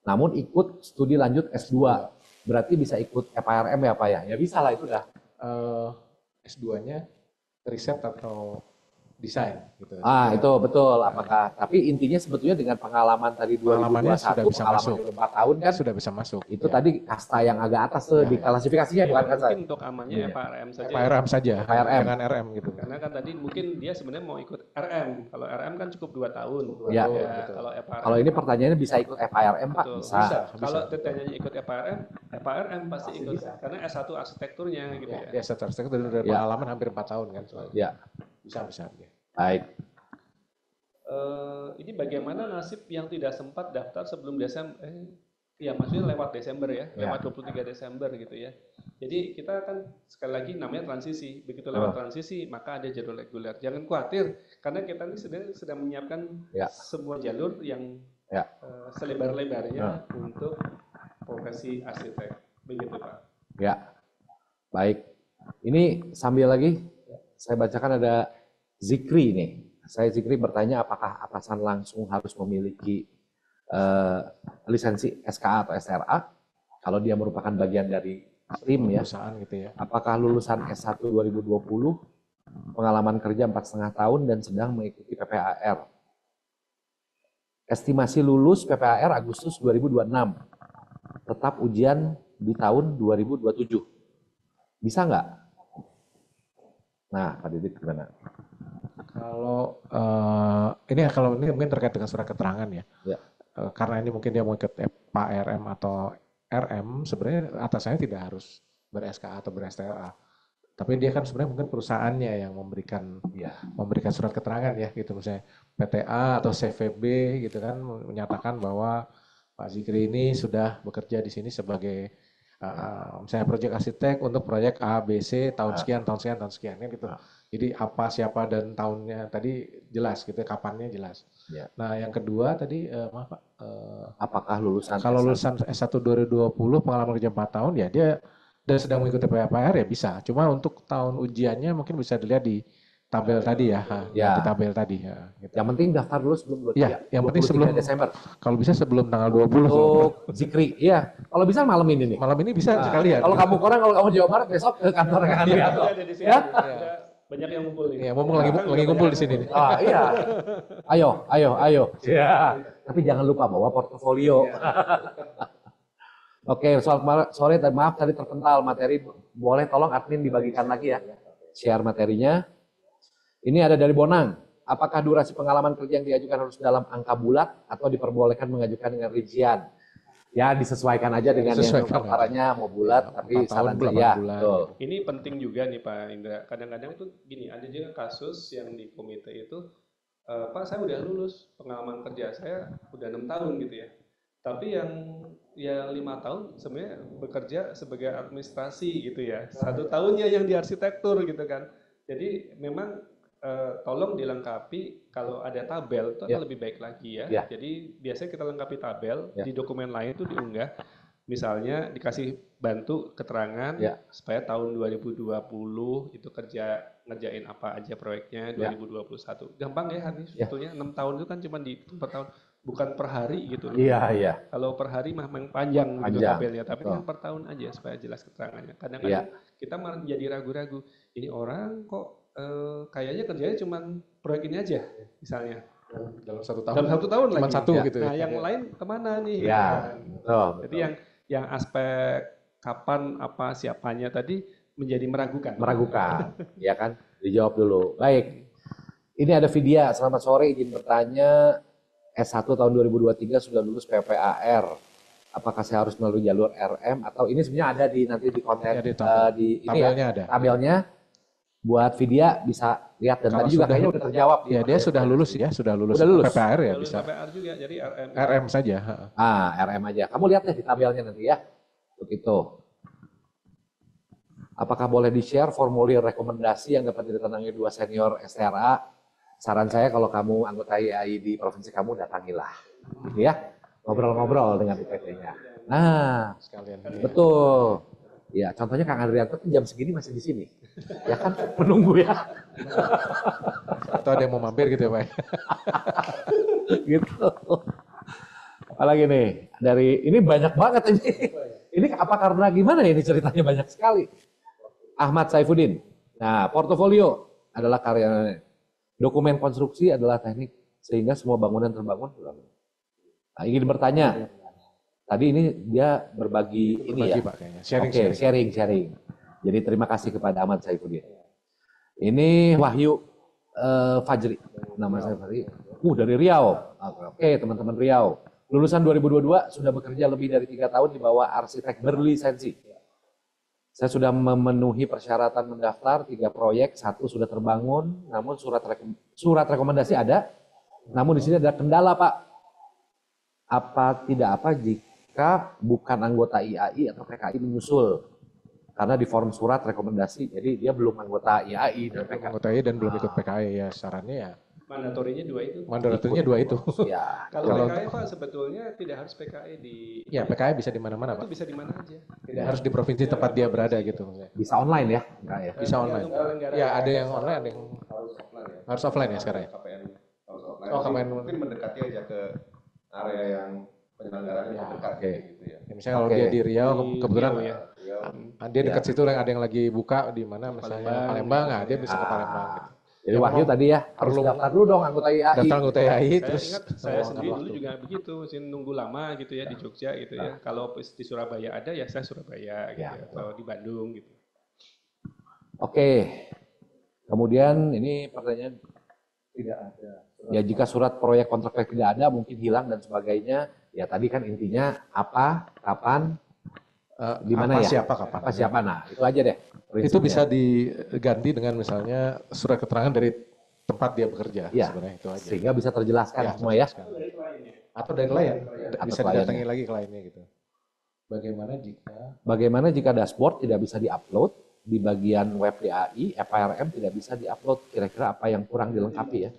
namun ikut studi lanjut S2. Berarti bisa ikut FIRM ya Pak ya? Ya bisa lah itu dah. S2-nya riset atau desain gitu. Itu betul. Apakah? Tapi intinya sebetulnya dengan pengalaman tadi 2021, Pengalamannya sudah bisa pengalaman masuk. 4 tahun kan, Sudah bisa masuk. itu tadi kasta yang agak atas tuh di klasifikasinya bukan kasta. Mungkin untuk amannya FRM saja. FIRM saja, FIRM. dengan RM gitu. Karena kan tadi mungkin dia sebenarnya mau ikut RM. Kalau RM kan cukup 2 tahun. Ya. Ya, kalau FRM. Kalau ini pertanyaannya bisa ikut FIRM Pak? Betul. Bisa. Kalau ditanyanya ikut FRM pasti ikut. Karena S1 arsitekturnya gitu ya. Ya, secara arsitektur dari Ya. pengalaman hampir 4 tahun kan soalnya. Ya, Bisa. Ya. baik. Ini bagaimana nasib yang tidak sempat daftar sebelum Desember? Ya maksudnya lewat Desember ya, lewat 23 Desember gitu ya. Jadi kita kan sekali lagi namanya transisi. Begitu lewat transisi maka ada jalur reguler. Jangan khawatir karena kita ini sedang menyiapkan semua jalur yang selebar-lebarnya untuk profesi arsitek. Begitu Pak. Ya, baik. Ini sambil lagi saya bacakan ada Zikri nih. Saya Zikri bertanya apakah atasan langsung harus memiliki lisensi SKA atau SRA kalau dia merupakan bagian dari tim ya. Perusahaan gitu ya. Apakah lulusan S1 2020, pengalaman kerja 4,5 tahun dan sedang mengikuti PPAR. Estimasi lulus PPAR Agustus 2026. Tetap ujian di tahun 2027. Bisa nggak? Nah, Pak Didit gimana? Kalau ini mungkin terkait dengan surat keterangan ya. Karena ini mungkin dia mau ikut PARM atau RM, sebenarnya atasannya tidak harus ber-SKA atau ber-STRA. Tapi dia kan sebenarnya mungkin perusahaannya yang memberikan surat keterangan ya gitu, misalnya PTA atau CVB gitu kan menyatakan bahwa Pak Zikri ini sudah bekerja di sini sebagai misalnya proyek arsitek untuk proyek A, B, C tahun sekian kan gitu. Jadi apa, siapa dan tahunnya tadi jelas gitu, kapannya jelas. Ya. Nah yang kedua tadi maaf Pak, apakah lulusan kalau lulusan S1 2020 pengalaman kerja 4 tahun ya dia dan sedang mengikuti PPAR ya bisa. Cuma untuk tahun ujiannya mungkin bisa dilihat di tabel tadi ya, Ya. di tabel tadi ya. Gitu. Yang penting daftar dulu sebelum 23, Ya, yang penting 23 sebelum- Desember. Kalau bisa sebelum tanggal 20. Untuk Zikri, iya. Kalau bisa malam ini nih. Malam ini bisa Nah, sekalian. kalau kamu kurang, kalau kamu Jawa Barat besok ke kantor Kang Andrianto. Ada di sini. Ya? Ada banyak yang ngumpul nih. Iya, mumpung lagi ngumpul di sini nih. Ah, iya. Ayo. Iya. Tapi jangan lupa bawa portofolio. Oke, soal sore maaf tadi terpental materi, boleh tolong admin dibagikan lagi ya. Share materinya. Ini ada dari Bonang. Apakah durasi pengalaman kerja yang diajukan harus dalam angka bulat atau diperbolehkan mengajukan dengan rincian? Ya disesuaikan aja dengan yang paparannya mau bulat, tapi 4 tahun, saran 8 saya. bulan. Betul. Ini penting juga nih Pak Indra. Kadang-kadang tuh gini, ada juga kasus yang di komite itu, Pak saya udah lulus, pengalaman kerja saya udah 6 tahun gitu ya. Tapi yang 5 tahun sebenarnya bekerja sebagai administrasi gitu ya. 1 tahunnya yang di arsitektur gitu kan. Jadi memang tolong dilengkapi kalau ada tabel itu akan lebih baik lagi ya. Jadi biasanya kita lengkapi tabel di dokumen lain itu diunggah. Misalnya dikasih bantu keterangan supaya tahun 2020 itu ngerjain apa aja proyeknya 2021. Gampang ya Hani, sebetulnya 6 tahun itu kan cuma di per tahun, bukan per hari gitu. Iya. Kalau per hari mah memang panjang gitu tabelnya, tapi kan per tahun aja supaya jelas keterangannya. Kadang-kadang kita malah menjadi ragu-ragu. Ini orang kok kayaknya kerjanya cuma proyek ini aja, misalnya. Dalam 1 tahun. Dalam 1 tahun Cuma lagi. 1 gitu ya. Nah, yang lain kemana nih? Iya. Betul. Jadi yang aspek kapan apa siapanya tadi menjadi meragukan. Ya kan? Dijawab dulu. Baik. Ini ada Vidya, selamat sore, izin bertanya. S1 tahun 2023 sudah lulus PPAR. Apakah saya harus melalui jalur RM atau ini sebenarnya ada di nanti di konten Ya, di di ini tabelnya ya, ada. tabelnya buat Vidya bisa lihat dan Kalau tadi juga sudah- kayaknya udah terjawab. Ya, dia sudah lulus ya, sudah lulus PPR ya Jalur bisa. PPR juga, jadi RM. RM saja. RM aja. Kamu lihat deh di tabelnya nanti ya. Untuk itu. Apakah boleh di-share formulir rekomendasi yang dapat ditandangi 2 senior STRA? Saran saya kalau kamu anggota IAI di provinsi kamu datangilah. Gitu ya. Ngobrol-ngobrol dengan UPT-nya. Nah, Sekalian. betul. Ya, contohnya Kang Andrianto jam segini masih di sini. Ya kan, menunggu ya. Atau ada yang mau mampir gitu ya Pak. Gitu. Apalagi nih, dari ini banyak banget ini. Ini apa karena gimana ini ceritanya banyak sekali. Ahmad Saifuddin. Nah, portofolio adalah karya. Dokumen konstruksi adalah teknik sehingga semua bangunan terbangun. Nah, ingin bertanya. Tadi ini dia berbagi ini ya. Pak kayaknya. Sharing. Jadi terima kasih kepada Ahmad Saifuddin. Ini Wahyu Fajri. Nama saya Fajri. Dari Riau. Oke, teman-teman Riau. Lulusan 2022 sudah bekerja lebih dari 3 tahun di bawah arsitek berlisensi. Saya sudah memenuhi persyaratan mendaftar 3 proyek, 1 sudah terbangun, namun surat rekomendasi ada. Namun di sini ada kendala, Pak. Apa jika bukan anggota IAI atau PKI menyusul? Karena di form surat rekomendasi, jadi dia belum anggota IAI dan PKI. Anggota IAI dan belum ikut PKI ya, sarannya ya. Mandatorinya 2 itu. Mandatorinya 2 itu. Ya, Kalau PKI Pak sebetulnya tidak harus PKI di. Ya, PKI bisa di mana-mana Itu Pak. bisa di mana aja. Tidak harus di provinsi tempat dia berada gitu. bisa online ya? Enggak ya? Bisa online. Ya, ada yang online, ada yang harus offline ya sekarang ya. KPN harus offline. Oh, KPN. Mungkin mendekati aja ke area yang penyelenggaranya terdekat gitu ya. Ya, misalnya kalau dia di Riau, kebetulan Riau ya. dia dekat situ yang ada yang lagi buka di mana misalnya Palembang, nah, dia bisa ke Palembang gitu. Jadi Wahyu tadi ya, harus perlu- daftar dulu dong anggota IAI. Daftar anggota IAI Saya terus ingat saya sendiri dulu juga begitu, mesti nunggu lama gitu ya di Jogja gitu ya. Kalau di Surabaya ada ya saya Surabaya gitu ya. Atau di Bandung gitu. Oke. Kemudian ini pertanyaan tidak ada. Ya jika surat proyek kontrak tidak ada mungkin hilang dan sebagainya. Ya tadi kan intinya apa, kapan, di mana apa, ya? siapa, kapan. Apa siapa? Nah, itu aja deh. Itu prinsipnya. bisa diganti dengan misalnya surat keterangan dari tempat dia bekerja Ya, sebenarnya itu aja. sehingga bisa terjelaskan Ya, semua ya. Atau dari klien, Atau bisa kliennya. didatangi lagi kliennya gitu. Bagaimana jika dashboard tidak bisa diupload di bagian web DAI, FARM tidak bisa diupload? Kira-kira apa yang kurang dilengkapi ya?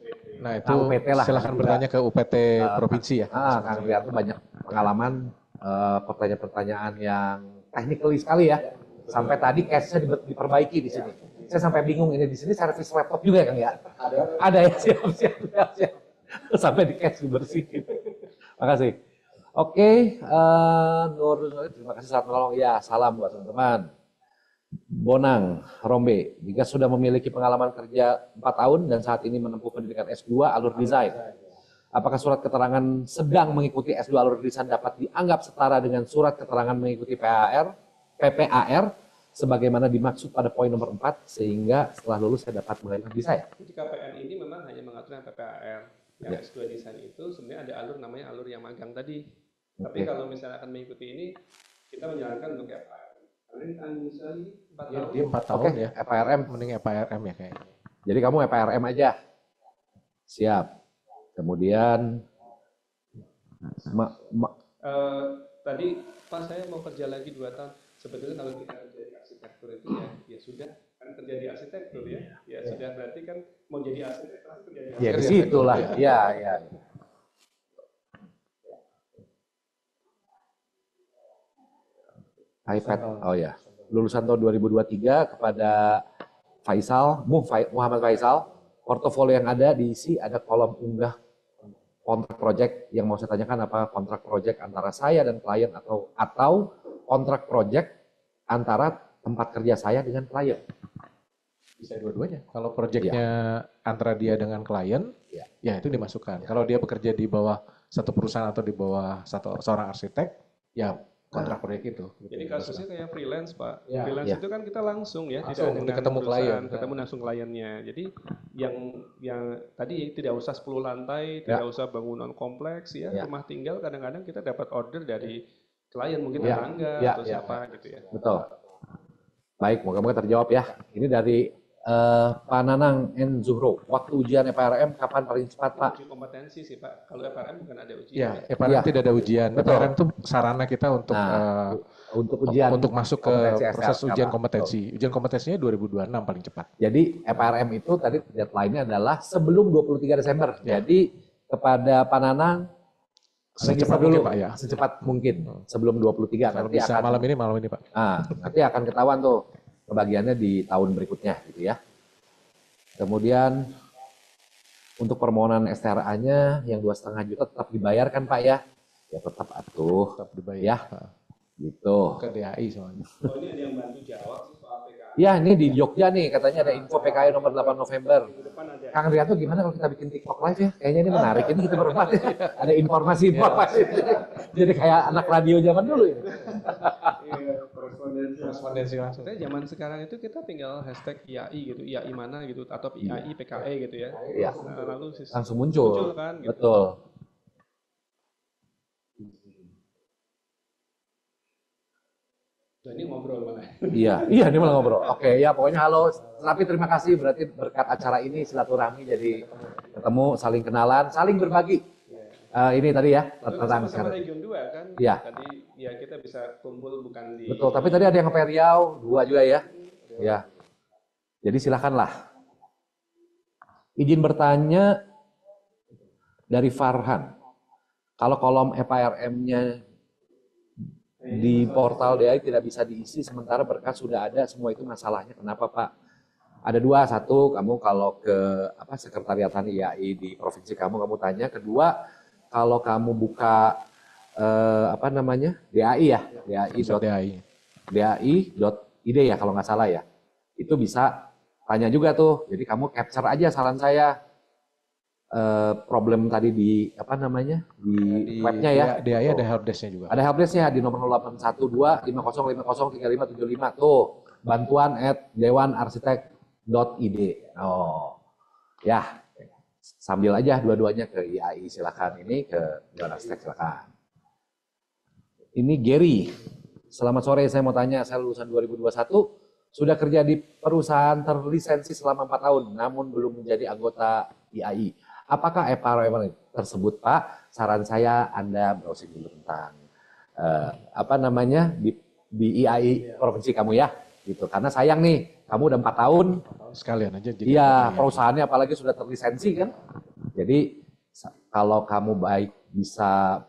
Nah itu UPT lah. silahkan bertanya ke UPT provinsi ya. Kang Rianto banyak pengalaman pertanyaan-pertanyaan yang technically sekali ya. Sampai tadi case-nya diperbaiki di sini. Saya sampai bingung ini di sini servis laptop juga ya Kang ya? Ada ya, siap. Sampai di cash dibersihin. Makasih. Oke, Nur, terima kasih saat menolong. Ya, salam buat teman-teman. Bonang, Rombe, jika sudah memiliki pengalaman kerja 4 tahun dan saat ini menempuh pendidikan S2 alur desain, apakah surat keterangan sedang mengikuti S2 alur desain dapat dianggap setara dengan surat keterangan mengikuti PPAR sebagaimana dimaksud pada poin nomor 4 sehingga setelah lulus saya dapat melanjutkan desain? Jadi KPN ini memang hanya mengatur yang PPAR. Yang S2 desain itu sebenarnya ada alur namanya alur yang magang tadi. Tapi kalau misalnya akan mengikuti ini, kita menyarankan untuk PPAR. Karena ini tanggung sekali 4 tahun. Dia 4 tahun ya. FIRM. Mending FIRM ya kayaknya. Jadi kamu FIRM aja. Siap. Kemudian tadi Pak saya mau kerja lagi 2 tahun. Sebetulnya kalau kita kerja di arsitektur itu ya sudah kan kerja di arsitektur ya sudah berarti kan mau jadi arsitek pasti kerja di ya di situlah. Ya. iPad. Oh ya. Lulusan tahun 2023 kepada Muhammad Faisal. Portofolio yang ada diisi ada kolom unggah kontrak project. Yang mau saya tanyakan apa kontrak project antara saya dan klien atau kontrak project antara tempat kerja saya dengan klien? Bisa dua-duanya. Kalau proyeknya antara dia dengan klien, ya itu dimasukkan. Kalau dia bekerja di bawah satu perusahaan atau di bawah seorang arsitek, ya kontrak proyek itu. Jadi kasusnya kayak freelance Pak. Ya. Freelance itu kan kita langsung ya, Langsung tidak dengan ketemu perusahaan, klien. ketemu langsung kliennya. Jadi yang tadi tidak usah 10 lantai, tidak usah bangunan kompleks ya, rumah tinggal kadang-kadang kita dapat order dari klien mungkin tetangga atau siapa gitu ya. Betul. Baik, moga-moga terjawab ya. Ini dari Pak Nanang N. Zuhro. Waktu ujian FRM kapan paling cepat Pak? Uji kompetensi sih Pak. Kalau FRM bukan ada ujian. Iya, FRM tidak ada ujian. FRM itu sarana kita untuk untuk ujian untuk masuk ke proses ujian SL. kompetensi. Ujian kompetensinya 2026 paling cepat. Jadi FRM itu tadi deadline-nya adalah sebelum 23 Desember. Jadi kepada Pak Nanang Secepat dulu mungkin, Pak, ya. Secepat mungkin sebelum 23 Kalau nanti bisa akan malam ini Pak. nanti akan ketahuan tuh kebagiannya di tahun berikutnya gitu ya. Kemudian untuk permohonan STRA-nya yang 2,5 juta tetap dibayarkan Pak ya? Ya tetap atuh. Tetap dibayar. Ya. Gitu. Ke DAI soalnya. Oh ini ada yang bantu jawab sih soal PKI. Ya ini di Jogja nih katanya ada info PKI nomor 8 November. Minggu depan ada. Kang Rianto gimana kalau kita bikin TikTok live ya? Kayaknya ini menarik. Ini kita berempat ya. Ada informasi. Jadi kayak anak radio zaman dulu ini. Korespondensi langsung. Saya zaman sekarang itu kita tinggal hashtag IAI gitu, IAI mana gitu, atau IAI PKE gitu ya. Iya. Nah, lalu Langsung muncul. kan. Gitu. Betul. Nah, ini ngobrol malah. Iya, ini malah ngobrol. Oke, ya pokoknya halo. Tapi terima kasih berarti berkat acara ini silaturahmi jadi ketemu, saling kenalan, saling berbagi. Ini tadi ya tentang sama region 2 kan. Iya. Tadi ya kita bisa kumpul bukan di. Betul, tapi tadi ada yang ke Riau, 2 juga ya. Ya. Jadi silakanlah. Izin bertanya dari Farhan. Kalau kolom FIRM-nya di portal DAI tidak bisa diisi sementara berkas sudah ada, semua itu masalahnya kenapa Pak? Ada 2, 1 kamu kalau ke sekretariatan IAI di provinsi kamu tanya, kedua kalau kamu buka DAI ya, DAI.id ya kalau nggak salah ya, itu bisa tanya juga tuh. Jadi kamu capture aja saran saya problem tadi di di webnya ya. DAI ada helpdesk-nya juga. Ada helpdesk-nya di nomor 0812 5050 3575 tuh bantuan@dewanarsitek.id. Oh ya. Sambil aja dua-duanya ke IAI silakan, ini ke Dewan Arsitek silakan. Ini Gary. Selamat sore, saya mau tanya, saya lulusan 2021, sudah kerja di perusahaan terlisensi selama 4 tahun, namun belum menjadi anggota IAI. Apakah FRM tersebut Pak? Saran saya Anda browsing dulu tentang di IAI provinsi kamu ya, gitu. Karena sayang nih, kamu udah 4 tahun. Sekalian aja. Iya, perusahaannya apalagi sudah terlisensi kan. Jadi kalau kamu baik bisa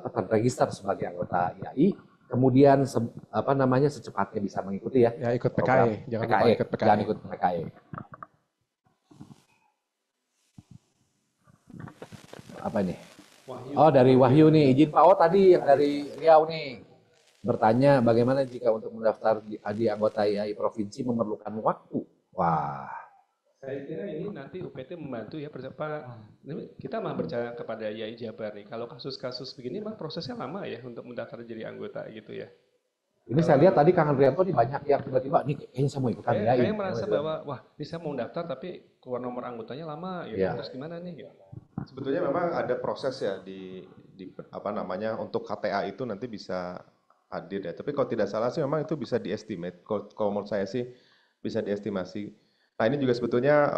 terregister sebagai anggota IAI, kemudian secepatnya bisa mengikuti ya. Ya ikut program PKE, jangan lupa PKE, ikut PKE. jangan ikut PKE. Apa nih? Wahyu. Oh, dari Wahyu nih, izin Pak O tadi yang dari Riau nih. Bertanya bagaimana jika untuk mendaftar di anggota IAI provinsi memerlukan waktu. Wah. Saya kira ini nanti UPT membantu ya, kita mah percaya kepada IAI Jabar nih. Kalau kasus-kasus begini mah prosesnya lama ya untuk mendaftar jadi anggota gitu ya. Ini saya lihat tadi Kang Andrianto nih banyak yang tiba-tiba nih kayaknya saya mau ikutan IAI. Saya merasa bahwa wah ini saya mau daftar tapi keluar nomor anggotanya lama gitu. Ya. Terus gimana nih? Ya. Sebetulnya memang ada proses ya di apa namanya untuk KTA itu nanti bisa hadir ya. Tapi kalau tidak salah sih memang itu bisa diestimate. Kalau menurut saya sih bisa diestimasi. Nah ini juga sebetulnya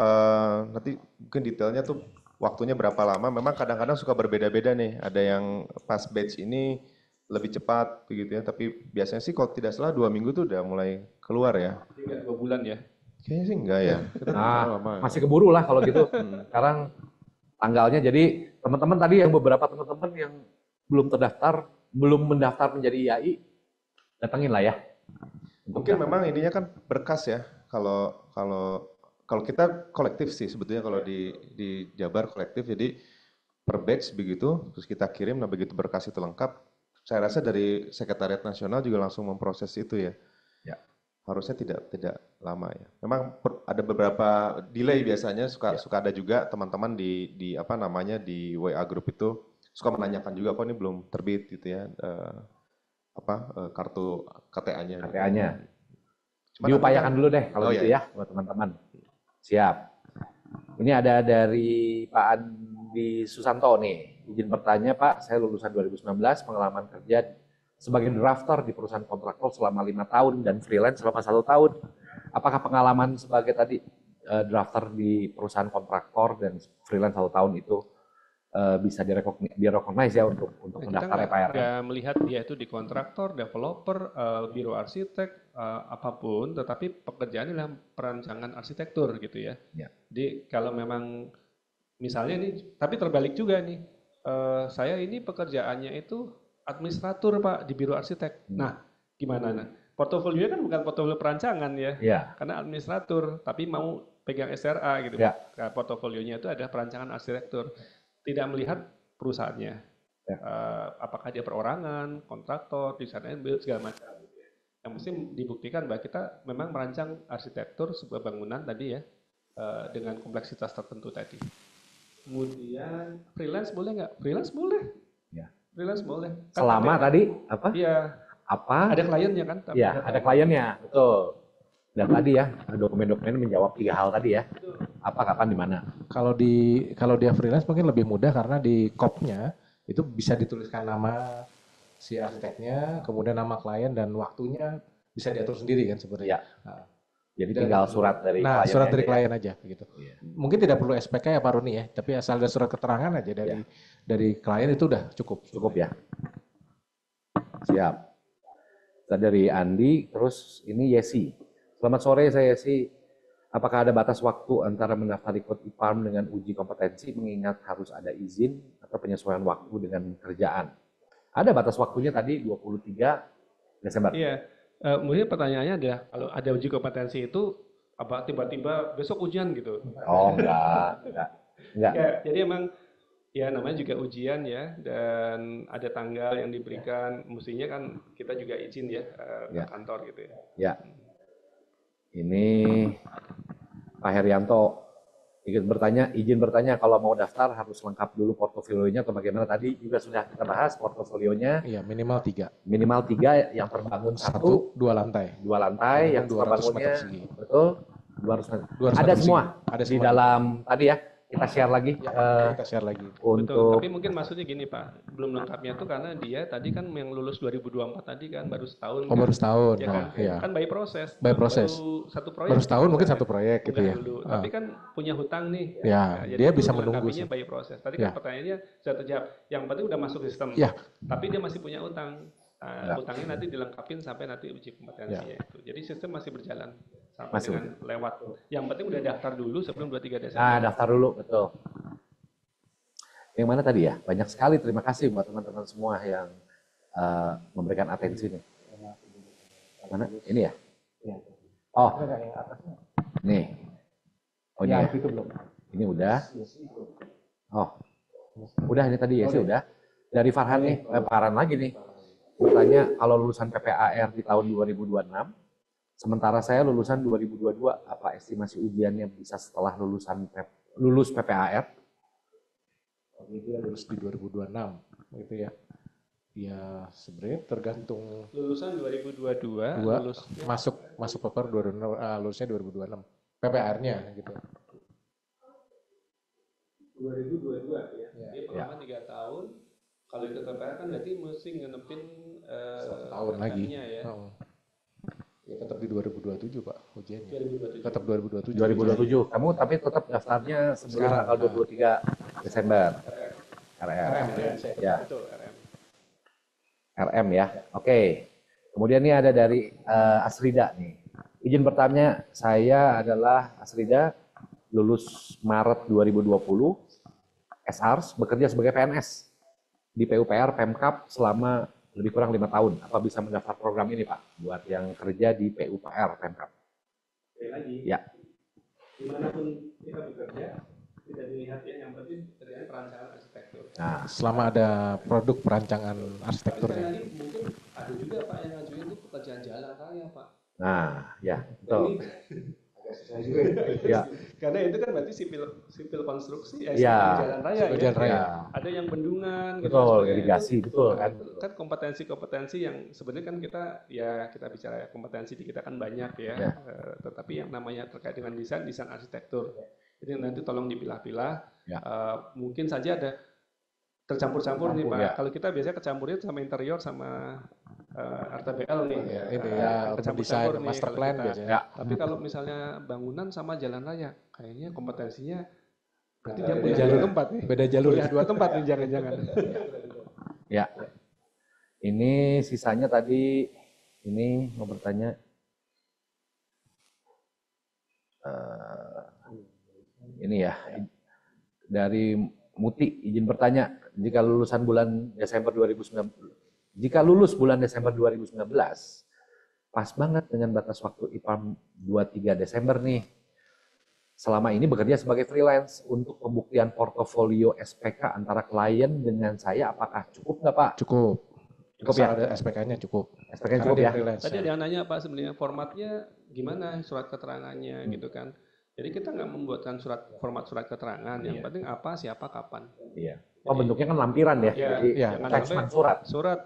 nanti mungkin detailnya tuh waktunya berapa lama. Memang kadang-kadang suka berbeda-beda nih. Ada yang pas batch ini lebih cepat begitu ya. Tapi biasanya sih kalau tidak salah 2 minggu tuh udah mulai keluar ya. Tinggal 2 bulan ya. Kayaknya sih enggak ya. Nah, masih keburu lah kalau gitu. Sekarang tanggalnya jadi teman-teman tadi yang beberapa teman-teman yang belum mendaftar menjadi IAI, datangin lah ya. Mungkin memang ininya kan berkas ya. Kalau kita kolektif sih sebetulnya kalau di Jabar kolektif, jadi per batch begitu, terus kita kirim, nah begitu berkas itu lengkap, saya rasa dari Sekretariat Nasional juga langsung memproses itu ya. Ya. Harusnya tidak lama ya. Memang ada beberapa delay biasanya suka ada juga teman-teman di apa namanya di WA group itu suka menanyakan juga kok ini belum terbit gitu ya kartu KTA-nya. KTA-nya. Diupayakan dulu deh kalau gitu ya buat teman-teman. Siap. Ini ada dari Pak Andi Susanto nih. Izin bertanya Pak, saya lulusan 2019, pengalaman kerja sebagai drafter di perusahaan kontraktor selama 5 tahun dan freelance selama 1 tahun. Apakah pengalaman sebagai tadi drafter di perusahaan kontraktor dan freelance 1 tahun itu bisa direcognize ya untuk mendaftar Kita PRN? nggak melihat dia itu di kontraktor, developer, biro arsitek, apapun, tetapi pekerjaannya adalah perancangan arsitektur gitu ya. Ya. Jadi kalau memang misalnya nih, tapi terbalik juga nih, saya ini pekerjaannya itu administratur Pak di biro arsitek. Nah, gimana? Nah, portofolionya kan bukan portofolio perancangan ya, karena administratur, tapi mau pegang SRA gitu. Ya. Nah, portofolionya itu adalah perancangan arsitektur, tidak melihat perusahaannya. Ya. Apakah dia perorangan, kontraktor, desain and build segala macam. Yang mesti dibuktikan bahwa kita memang merancang arsitektur sebuah bangunan tadi ya dengan kompleksitas tertentu tadi. Kemudian freelance boleh nggak? Freelance boleh. Ya. Freelance boleh. Selama tadi apa? Iya. Apa? Ada kliennya kan? Iya, ada kliennya, betul. Dan tadi ya dokumen-dokumen menjawab 3 hal tadi ya. Apa, kapan, di mana. Kalau dia freelance mungkin lebih mudah karena di COP-nya itu bisa dituliskan nama si arsiteknya, kemudian nama klien dan waktunya bisa diatur sendiri kan sebenarnya. Nah, jadi tinggal surat dari klien. Surat dari klien aja gitu. Iya. Mungkin tidak perlu SPK ya Pak Roni ya, tapi asal ada surat keterangan aja dari klien itu udah cukup. Cukup ya. Siap. Tadi dari Andi, terus ini Yesi. Selamat sore, saya Yesi. Apakah ada batas waktu antara mendaftar ikut IPARM dengan uji kompetensi mengingat harus ada izin atau penyesuaian waktu dengan kerjaan? Ada batas waktunya tadi 23 Desember. Iya. Mungkin pertanyaannya adalah kalau ada uji kompetensi itu apa tiba-tiba besok ujian gitu? Oh enggak. Ya, jadi emang ya namanya juga ujian ya dan ada tanggal yang diberikan, mestinya kan kita juga izin ya ke kantor gitu ya. Ya. Ini Pak Herianto izin bertanya kalau mau daftar harus lengkap dulu portofolionya atau bagaimana, tadi juga sudah kita bahas portofolionya. Iya, minimal 3. Minimal 3 yang terbangun 1, 2 lantai. 2 lantai yang 200 terbangunnya meter persegi. betul 200 meter. 200 Ada meter semua persegi. Ada di semua. dalam tadi ya. Kita share lagi Kita share lagi. Betul, untuk tapi mungkin maksudnya gini Pak, belum lengkapnya tuh karena dia tadi kan yang lulus 2024 tadi kan baru setahun. Oh, baru setahun. Ya kan? Iya. Kan by proses. By proses. Baru satu proyek. Baru setahun mungkin satu proyek gitu ya. Dulu. Tapi kan punya hutang nih. Ya, jadi dia itu bisa menunggu melengkapinya sih. by proses. Tadi Ya. kan pertanyaannya sudah terjawab. Yang penting udah masuk sistem. Ya. Tapi dia masih punya utang. Utangnya nanti dilengkapin sampai nanti uji kompetensinya itu. Jadi sistem masih berjalan sampai dengan lewat. Yang penting udah daftar dulu sebelum 23 Desember. Nah, daftar dulu, betul. Yang mana tadi ya? Banyak sekali, terima kasih buat teman-teman semua yang memberikan atensi nih. Mana? Ini ya? Oh, nih. Oh ini ya? Ini udah. Oh, udah ini tadi ya sih udah. Dari Farhan nih, Farhan lagi nih. Bertanya kalau lulusan PPAR di tahun 2026, sementara saya lulusan 2022, apa estimasi ujiannya bisa setelah lulus PPAR? Itu ya lulus di 2026 gitu ya. Ya sebenarnya tergantung Lulusan 2022, lulus masuk paper lulusnya 2026. PPR-nya gitu. 2022 ya. Ya. Dia pengalaman 3 tahun. Kalau ikut PPR kan berarti mesti ngenepin 1 tahun lagi. ya. Ya tetap di 2027 Pak ujiannya. 2027. Tetap 2027. 2027. Kamu tapi tetap daftarnya sebelum Sekarang, tanggal 23 Desember. RM. Ya. Betul, RM. RM ya. Oke. Kemudian ini ada dari Asrida nih. Izin bertanya, saya adalah Asrida, lulus Maret 2020, SARS, bekerja sebagai PNS di PUPR Pemkap selama lebih kurang 5 tahun. Apa bisa mendaftar program ini Pak, buat yang kerja di PUPR Pemkap? Sekali lagi, Ya. dimanapun kita bekerja, tidak dilihat yang penting terjadi perancangan arsitektur. Nah, Selama ada produk perancangan Tapi sekali arsitekturnya. lagi mungkin ada juga Pak yang ngajuin itu pekerjaan jalan raya Pak. ya, betul. Ini agak susah juga Ya, karena itu kan berarti sipil konstruksi Ya. sipil jalan raya Sipil ya. jalan raya. ya. Ada yang bendungan gitu Betul, sebagainya. irigasi, betul kan. Kan kompetensi-kompetensi yang sebenarnya kan kita bicara kompetensi di kita kan banyak ya. Ya. Tetapi yang namanya terkait dengan desain arsitektur. Jadi nanti tolong dipilah-pilah. Ya. Mungkin saja ada tercampur-campur nih Pak. Ya. Kalau kita biasanya kecampurnya sama interior sama RTBL nih. Ya, ini ya urban design, Kecampur-campur nih master kalau plan kita. biasanya. Ya. Tapi kalau misalnya bangunan sama jalan raya, kayaknya kompetensinya berarti dia Beda punya jalur. 2 tempat nih. Beda jalur. Kuliah 2 tempat nih jangan-jangan. Ya. Ini sisanya tadi, ini mau bertanya. Ini ya, dari Muti, izin bertanya, jika lulusan bulan Desember 2019, jika lulus bulan Desember 2019, pas banget dengan batas waktu IPAM 23 Desember nih. Selama ini bekerja sebagai freelance untuk pembuktian portofolio SPK antara klien dengan saya, apakah cukup nggak Pak? Cukup. Cukup Asal ya? ada SPK-nya cukup. SPK-nya Karena cukup dia ya? freelance. Tadi ada yang nanya Pak sebenarnya formatnya gimana surat keterangannya gitu kan. Jadi kita nggak membuatkan format surat keterangan, yang penting apa, siapa, kapan. Iya. Oh, bentuknya kan lampiran ya? Iya, Jadi jangan teks sampai surat. Surat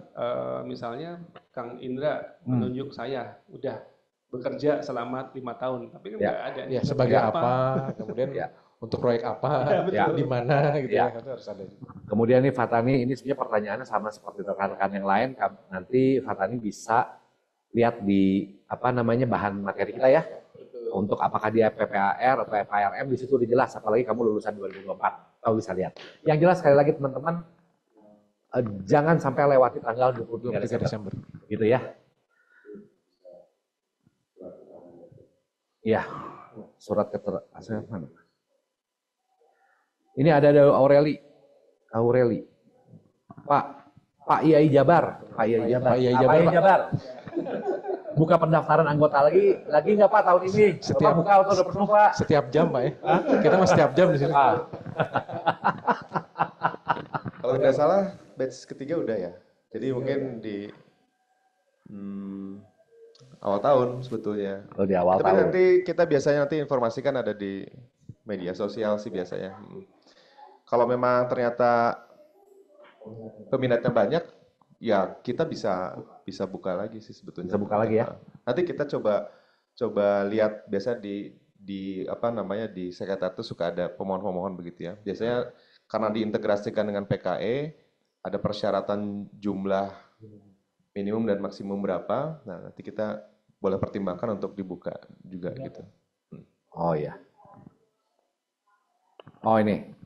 misalnya Kang Indra menunjuk saya udah bekerja selama 5 tahun, tapi kan Ya. nggak ada. Ya sebagai apa, kemudian Ya. untuk proyek apa, Ya. di mana gitu Ya. ya, itu harus ada juga. Kemudian nih Fatani, ini sebenarnya pertanyaannya sama seperti rekan-rekan yang lain. Nanti Fatani bisa lihat di bahan materi kita ya. Untuk apakah dia PPAR atau FIRM, di situ udah jelas, apalagi kamu lulusan 2024. Kamu bisa lihat. Yang jelas sekali lagi teman-teman, jangan sampai lewati tanggal 23 Desember. Gitu ya. Iya. Surat keterangan mana? Ini ada dari Aureli. Pak Iyai Jabar. Pak Iyai Jabar. Buka pendaftaran anggota lagi nggak Pak tahun ini? Setiap- Bapak buka atau udah penuh Pak? Setiap jam Pak ya. Kita mah setiap jam di sini. Kalau tidak salah batch ketiga udah ya. Jadi mungkin di awal tahun sebetulnya. Oh, di awal Tapi tahun. nanti kita biasanya nanti informasikan ada di media sosial sih biasanya. Kalau memang ternyata peminatnya banyak, ya kita bisa buka lagi sih sebetulnya. Bisa buka lagi ya. Nanti kita coba lihat biasa di di sekretariat suka ada pemohon-pemohon begitu ya. Biasanya karena diintegrasikan dengan PKE ada persyaratan jumlah minimum dan maksimum berapa. Nah, nanti kita boleh pertimbangkan untuk dibuka juga gitu. Oh iya. Oh ini.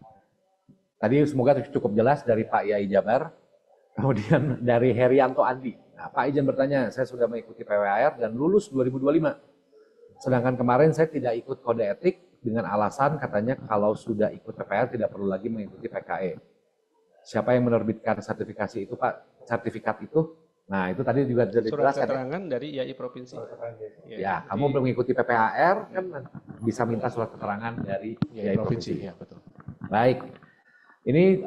Tadi semoga cukup jelas dari Pak Iyai Jabar. Kemudian dari Herianto Andi. Nah, Pak izin bertanya, saya sudah mengikuti PWAR dan lulus 2025. Sedangkan kemarin saya tidak ikut kode etik dengan alasan katanya kalau sudah ikut PPR tidak perlu lagi mengikuti PKE. Siapa yang menerbitkan sertifikasi itu, Pak? Sertifikat itu? Nah, itu tadi juga sudah Surat dijelaskan ya. keterangan dari IAI provinsi. Ya, kamu mengikuti PPAR kan bisa minta surat keterangan dari IAI provinsi. Ya, betul. Baik. Ini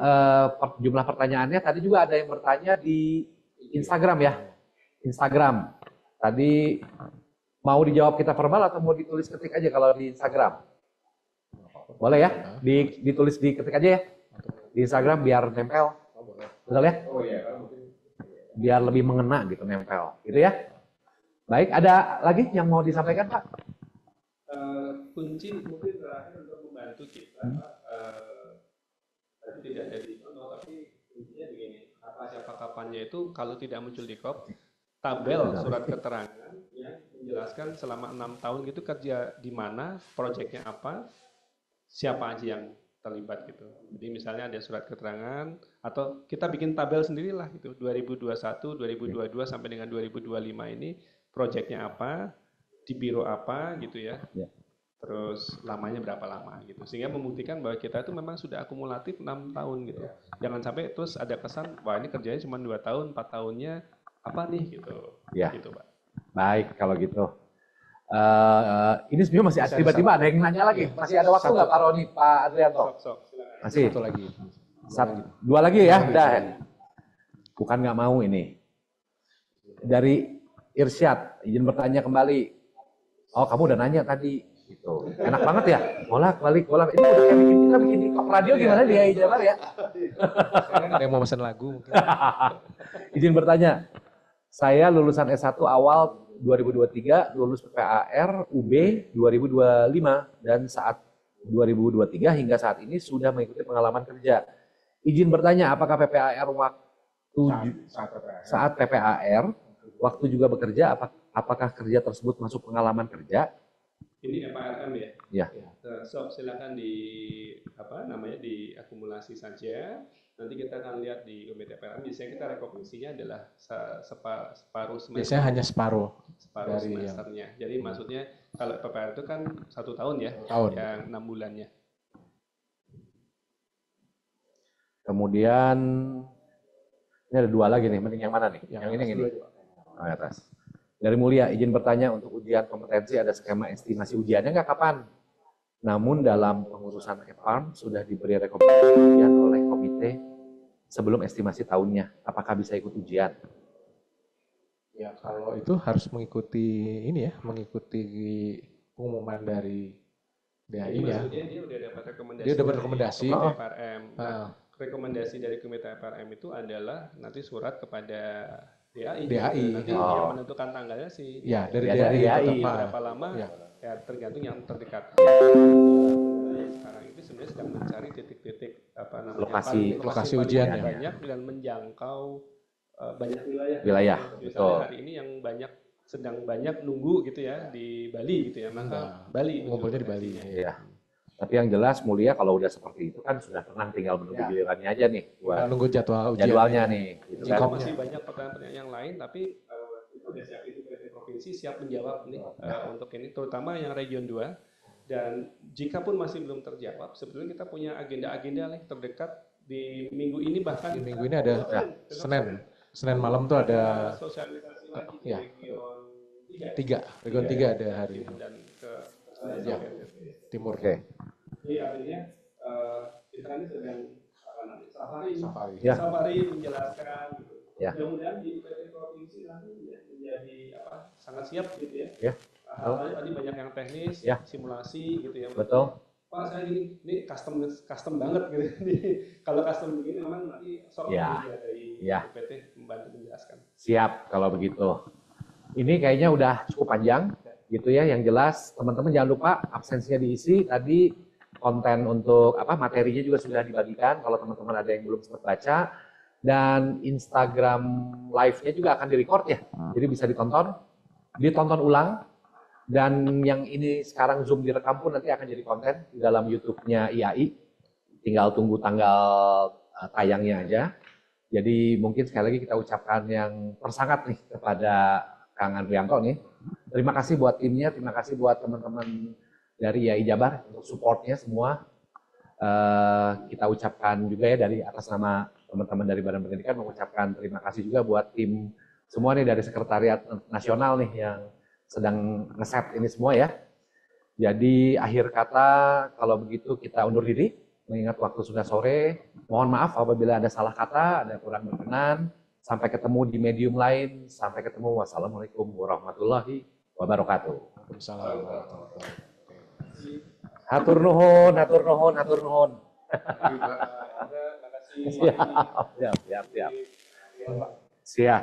jumlah pertanyaannya tadi juga ada yang bertanya di Instagram ya. Instagram. Tadi mau dijawab kita verbal atau mau ditulis ketik aja kalau di Instagram? Boleh ya? Ditulis di ketik aja ya. Di Instagram biar nempel. Betul ya? Oh iya. Biar lebih mengena gitu, nempel. Gitu ya. Baik, ada lagi yang mau disampaikan, Pak? Kunci mungkin terakhir untuk membantu kita, tidak ada di contoh, tapi kuncinya begini, apa siapa kapannya itu kalau tidak muncul di KOP, tabel surat keterangan yang menjelaskan selama 6 tahun gitu kerja di mana, proyeknya apa, siapa aja yang terlibat gitu. Jadi misalnya ada surat keterangan atau kita bikin tabel sendirilah gitu. 2021, 2022 sampai dengan 2025 ini proyeknya apa, di biro apa gitu ya. Terus lamanya berapa lama gitu. Sehingga membuktikan bahwa kita itu memang sudah akumulatif 6 tahun gitu. Jangan sampai terus ada kesan wah ini kerjanya cuma 2 tahun, 4 tahunnya apa nih gitu. Ya. Gitu, Pak. Baik, kalau gitu. Ini sebenarnya masih ada, tiba-tiba ada yang nanya lagi. Masih ada waktu nggak Pak Roni, Pak Adrianto? Silakan. Masih. Satu lagi. Dua lagi ya, udah. Bukan nggak mau ini. Dari Irsyad, izin bertanya kembali. Oh, kamu udah nanya tadi. Gitu. Enak banget ya? Bolak-balik. Ini udah kayak kita bikin di Kop Radio gimana dia Jabar ya? Ada yang mau pesan lagu mungkin. Izin bertanya. Saya lulusan S1 awal 2023, lulus PPAR UB 2025 dan saat 2023 hingga saat ini sudah mengikuti pengalaman kerja. Izin bertanya, apakah PPAR waktu saat PPAR waktu juga bekerja, apakah kerja tersebut masuk pengalaman kerja? Ini FARM ya? Ya. So, silakan diakumulasi saja. Nanti kita akan lihat di UMT FARM. Biasanya kita rekognisinya adalah separuh semester. Biasanya hanya separuh dari semesternya. Jadi maksudnya kalau PPR itu kan 1 tahun ya, yang 6 bulannya. Kemudian ini ada 2 lagi nih, mending yang mana nih? Yang ini. Oh, atas. Dari Mulia, izin bertanya untuk ujian kompetensi ada skema estimasi ujiannya nggak kapan? Namun dalam pengurusan FARM sudah diberi rekomendasi ujian oleh komite sebelum estimasi tahunnya. Apakah bisa ikut ujian? Ya kalau itu harus mengikuti ini ya, mengikuti pengumuman dari DAI ya. Dia udah dapat rekomendasi. Dia dapat rekomendasi. Dari FRM. Nah, rekomendasi dari komite FRM itu adalah nanti surat kepada DAI. Nanti yang menentukan tanggalnya sih. Ya, dari DAI. Berapa lama? Ya tergantung yang terdekat. Sekarang itu sebenarnya sedang mencari titik-titik lokasi ujian ya. Banyak dan menjangkau banyak wilayah. Misalnya hari ini yang sedang banyak nunggu gitu ya di Bali gitu ya, maka Bali ngumpulnya di Bali ya. Tapi yang jelas Mulia kalau udah seperti itu kan sudah tenang, tinggal menunggu gilirannya aja nih buat nunggu jadwalnya nih gitu kan. Masih banyak pertanyaan-pertanyaan yang lain tapi itu udah siap, itu provinsi siap menjawab nih untuk ini terutama yang region 2. Dan jika pun masih belum terjawab, sebetulnya kita punya agenda-agenda nih terdekat di minggu ini, bahkan di minggu ini ada Senin malam tuh ada sosialisasi lagi di region 3 ada hari ini. Dan ke Timur. Oke. Jadi artinya kita ini sedang safari menjelaskan gitu. Mudah-mudahan di UPT provinsi nanti menjadi sangat siap gitu ya. Hal-hal tadi banyak yang teknis, simulasi gitu ya. Betul. Pak saya ini custom banget gitu. Kalau custom begini memang nanti dari UPT membantu menjelaskan. Siap kalau begitu. Ini kayaknya udah cukup panjang gitu ya. Yang jelas teman-teman jangan lupa absensinya diisi. Tadi konten untuk materinya juga sudah dibagikan kalau teman-teman ada yang belum sempat baca. Dan Instagram live-nya juga akan direcord ya. Jadi bisa ditonton ulang. Dan yang ini sekarang Zoom direkam pun nanti akan jadi konten di dalam YouTube-nya IAI. Tinggal tunggu tanggal tayangnya aja. Jadi mungkin sekali lagi kita ucapkan yang tersangat nih kepada Kang Andrianto nih. Terima kasih buat timnya, terima kasih buat teman-teman dari IAI Jabar untuk support-nya semua. Kita ucapkan juga ya dari atas nama teman-teman dari Badan Pendidikan mengucapkan terima kasih juga buat tim semua nih dari Sekretariat Nasional nih yang sedang ngeset ini semua ya. Jadi akhir kata kalau begitu kita undur diri, mengingat waktu sudah sore. Mohon maaf apabila ada salah kata, ada kurang berkenan. Sampai ketemu di medium lain. Sampai ketemu. Wassalamualaikum warahmatullahi wabarakatuh. Waalaikumsalam. Hatur nuhun, hatur nuhun, hatur nuhun. Siap, siap, siap, siap. Siap.